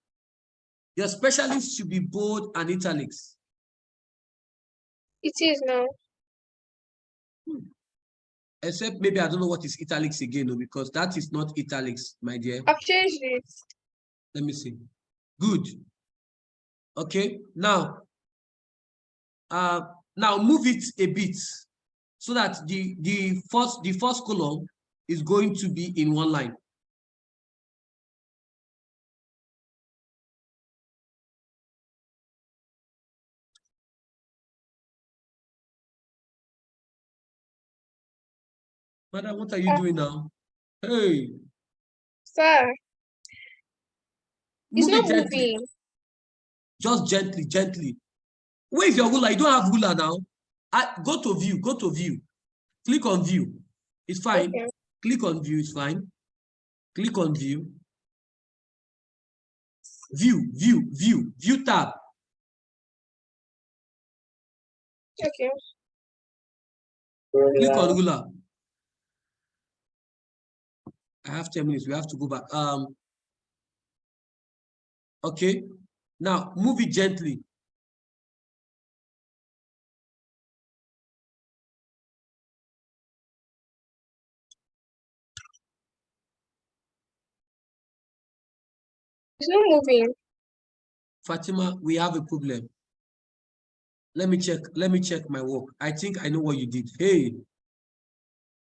Your specialist should be bold and italics. It is now. Except maybe I don't know what is italics again, because that is not italics, my dear. I've changed it. Let me see. Good. Okay. Now move it a bit so that the first column is going to be in one line. Madam, what are you doing now? Hey. Sir, it's Move not it gently. moving. Just gently, gently. Where is your ruler? You don't have ruler now. Go to view. Go to view. Click on view. It's fine. Okay. Click on view. It's fine. Click on view. View tab. Okay. Click on ruler. I have 10 minutes. We have to go back. Okay. Now move it gently. It's not moving. Fatima, we have a problem. Let me check my work. I think I know what you did. Hey.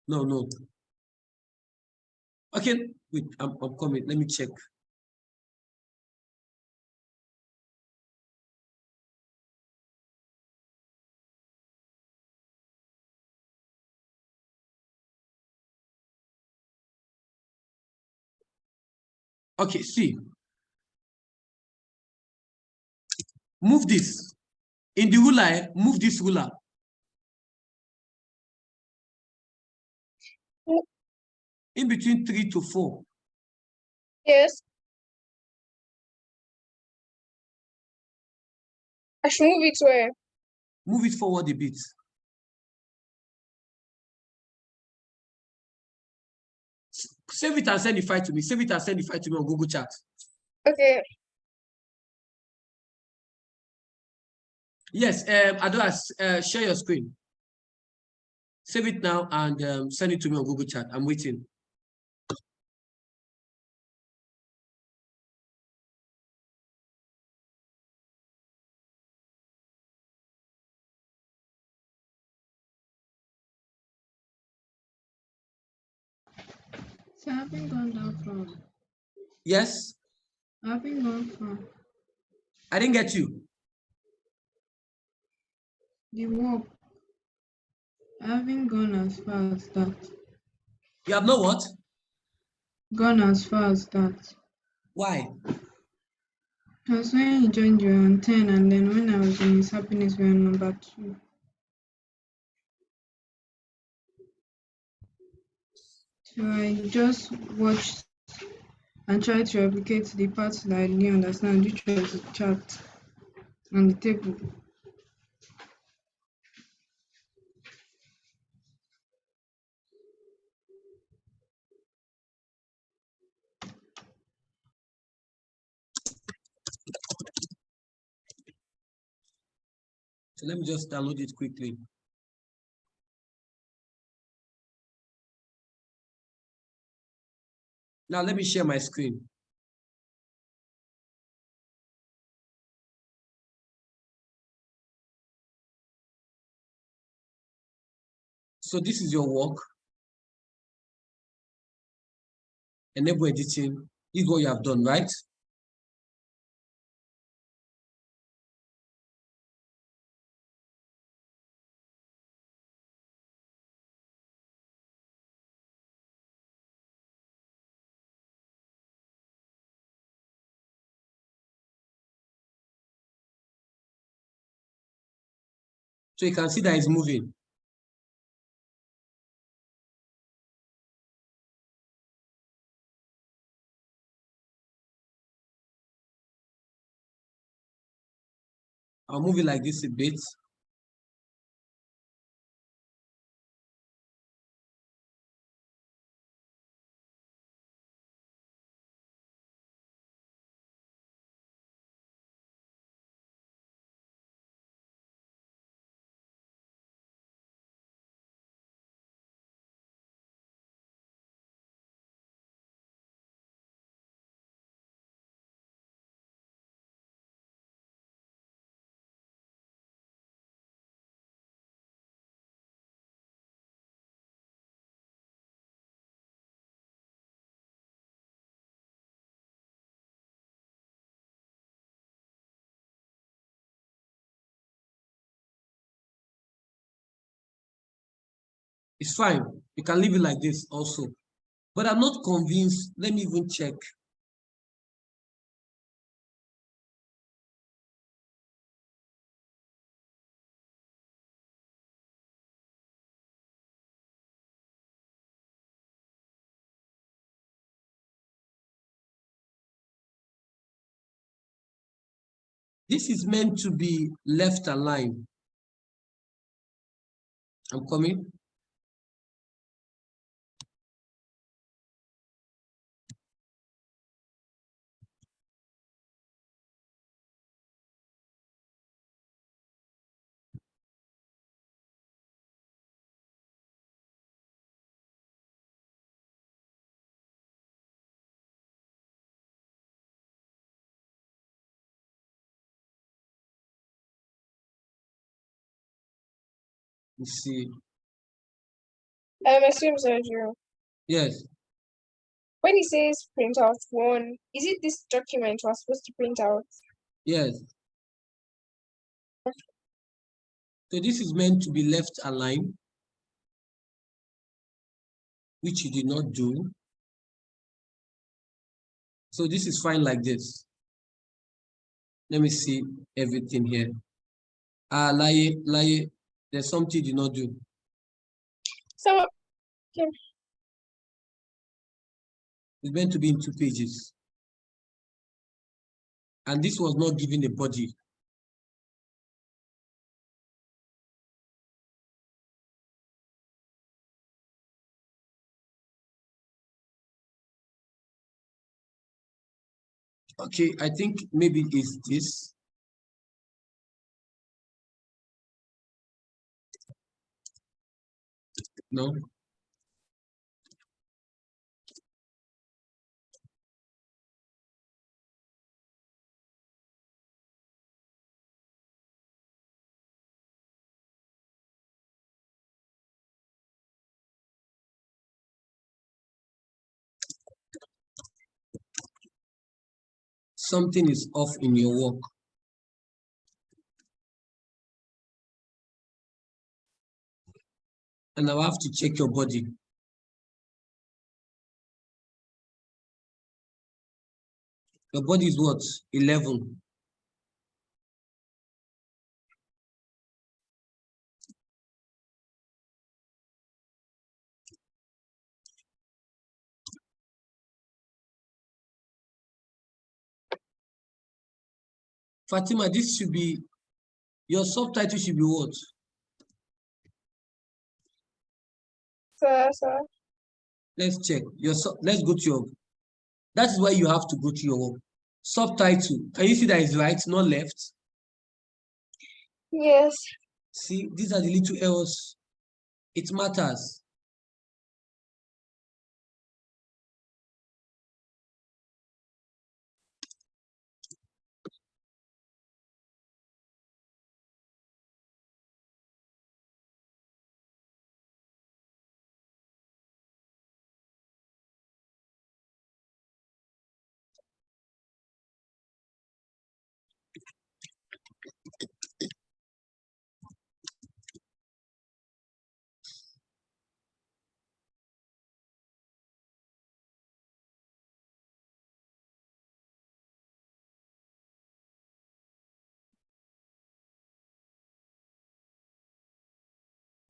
No. Okay, wait, I'm coming. Let me check. Okay, see. Move this. In the ruler, move this ruler. In between 3 to 4. Yes. I should move it where? Move it forward a bit. Save it and send the file to me. Save it and send the file to me on Google Chat. Okay. Yes, Adora, share your screen. Save it now and send it to me on Google Chat. I'm waiting. So I haven't gone down far. Yes, I haven't gone far. I didn't get you. The work. I haven't gone as far as that. You have no what? Gone as far as that. Why? Because when you joined, you were on 10, and then when I was in Miss Happiness, we were on number 2. So I just watched and tried to replicate the parts that I didn't understand, which was the chart and the table. So let me just download it quickly. Now let me share my screen. So this is your work. Enable editing. This is what you have done, right? So you can see that it's moving. I'll move it like this a bit. It's fine. You can leave it like this also. But I'm not convinced. Let me even check. This is meant to be left aligned. I'm coming. Let's see. Assume Sergio. Yes. When it says print out one, is it this document we're supposed to print out? Yes. So this is meant to be left aligned, which you did not do. So this is fine like this. Let me see everything here. Lie, there's something you did not do. So, okay. It's meant to be in 2 pages. And this was not given a body. Okay, I think maybe it's this. No. Something is off in your work. And I have to check your body. Your body is what? 11. Fatima, this should be, your subtitle should be what? Sir. Let's check. Let's go to your, that is why you have to go to your subtitle. Can you see that it's right, not left? Yes. See, these are the little errors. It matters.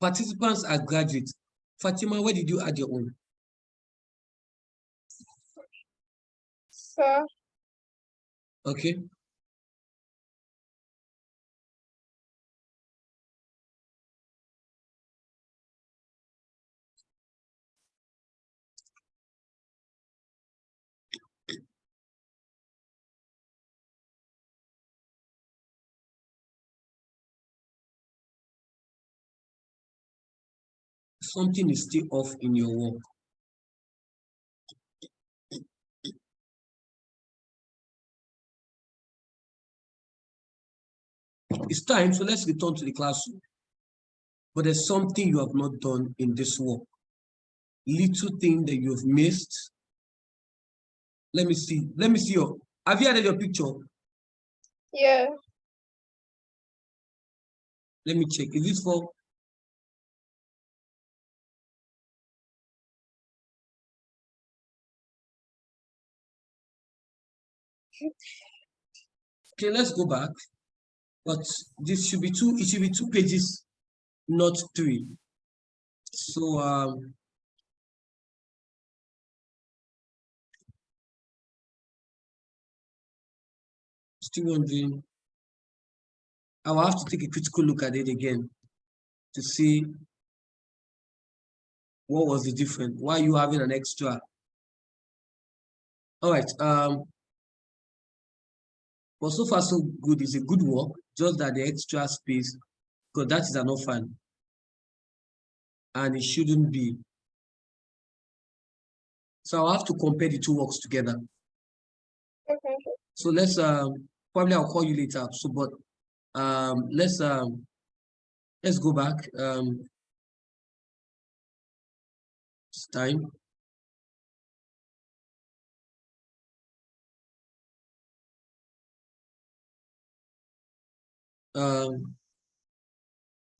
Participants are graduates. Fatima, where did you add your own? Sir. Okay. Something is still off in your work. It's time, so let's return to the classroom. But there's something you have not done in this work. Little thing that you've missed. Let me see. Let me see your, have you added your picture? Yeah. Let me check. Is this for? Okay, let's go back. But this should be it should be 2 pages, not 3. So still wondering. I will have to take a critical look at it again to see what was the difference. Why are you having an extra? All right. But so far so good. It's a good work. Just that the extra space, because that is an orphan, and it shouldn't be. So I'll have to compare the 2 works together. Okay. So let's probably I'll call you later. So, but let's let's go back. It's time.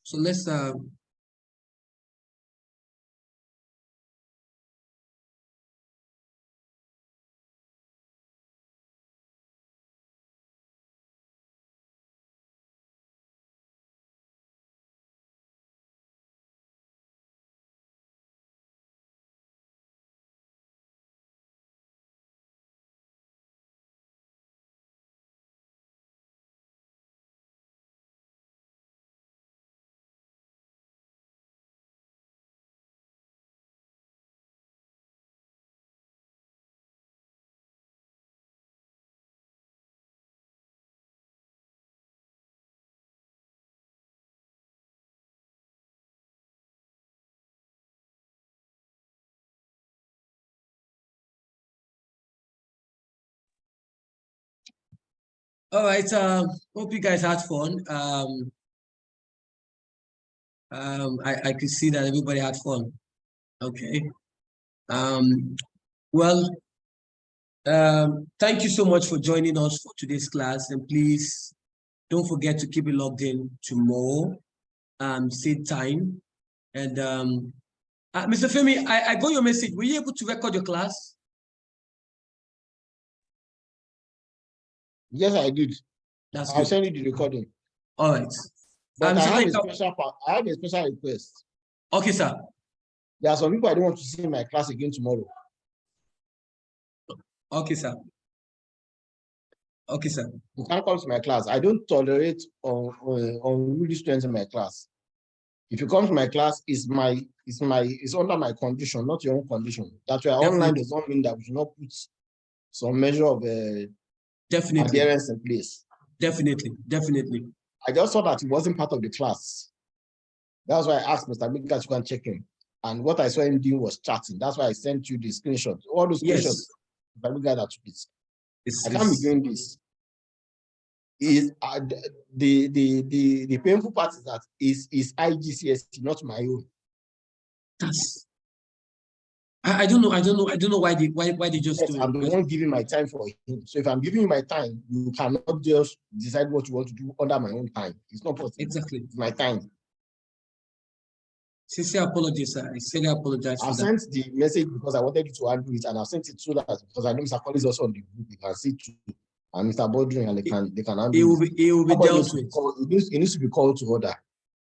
So let's all right. Hope you guys had fun. I could see that everybody had fun. Okay. Well, thank you so much for joining us for today's class, and please don't forget to keep it logged in tomorrow. Same time, and Mr. Femi, I got your message. Were you able to record your class? Yes, I did. That's I'll good. send you the recording. All right. But I Mr. have a Femi, special part. I have a special request. okay, sir. There are some people I don't want to see in my class again tomorrow. Okay, sir. Okay, sir. You can't come to my class. I don't tolerate unruly students in my class. If you come to my class, it's under my condition, not your own condition. That way, online does not mean that we should not put some measure of Definitely. adherence in place. Definitely. Definitely. I just saw that it wasn't part of the class. That's why I asked Mr. Mika to go and check him. And what I saw him doing was chatting. That's why I sent you the screenshot. All those screenshots, Mr. Mika that took it. I can't be doing this. Is the painful part is that is IGCSE, not my own. That's I don't know why they just do it. I'm the one giving my time for him. So if I'm giving you my time, you cannot just decide what you want to do under my own time. It's not possible. Exactly. It's my time. Sincere apologies, sir. I sincerely apologize for I that. sent the message because I wanted you to handle it, and I sent it so that because I know Mr. Collins is also on the group, you can see it too. And Mr. Bodrin, and they can handle it. It will be dealt with. It needs to be called to order.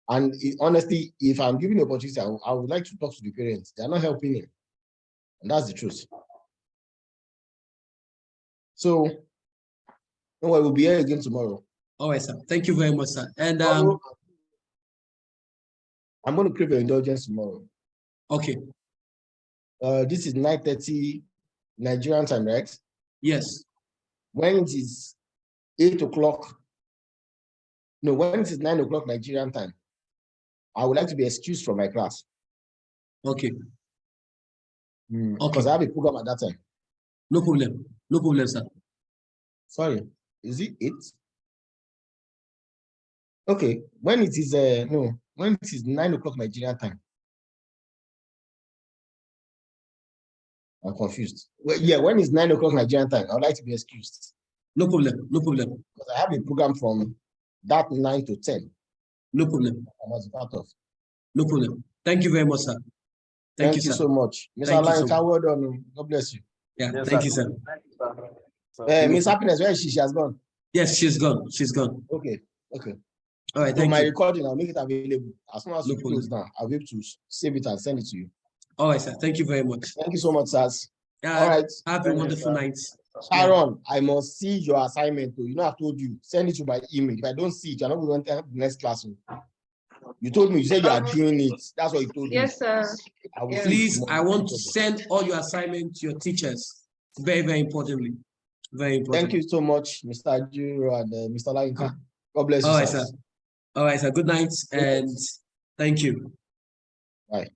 And honestly, if I'm giving the opportunity, I would like to talk to the parents. They're not helping him. And that's the truth. So, we'll be here again tomorrow. All right, sir. Thank you very much, sir. And I'm going to crave your indulgence tomorrow. Okay. This is 9:30 Nigerian time, right? Yes. When it is 8 o'clock, no, when it is 9 o'clock Nigerian time, I would like to be excused from my class. Okay. Because I have a program at that time. No problem. No problem, sir. Sorry, is it 8? Okay, when it is when it is 9 o'clock Nigerian time. I'm confused. Well, yeah, when it's 9 o'clock Nigerian time, I would like to be excused. No problem. No problem. Because I have a program from that 9 to 10. No problem. I was part of. No problem. Thank you very much, sir. Thank you sir. so much. Mr. Thank you so Alan, well done. God bless you. Yeah, yes, thank you, sir. Miss Happiness, where is she? She has gone. Yes, she's gone. She's gone. Okay. All right, so thank my you. recording, I'll make it available. As soon as No you close down, I'll be able to save it and send it to you. All right, sir. Thank you very much. Thank you so much, sir. All right. Have a wonderful night. Sharon, I must see your assignment. You know, I told you, send it to my email. If I don't see it, you're not going to the next class. You told me, you said you are doing it. That's what you told me. Yes, sir. Please, I want to send all your assignments to your teachers. Very, very importantly. Very important. Thank you so much, Mr. Jiro and Mr. Lainka. God bless you. All right, sir. All right, sir. Good night and thank you. Bye.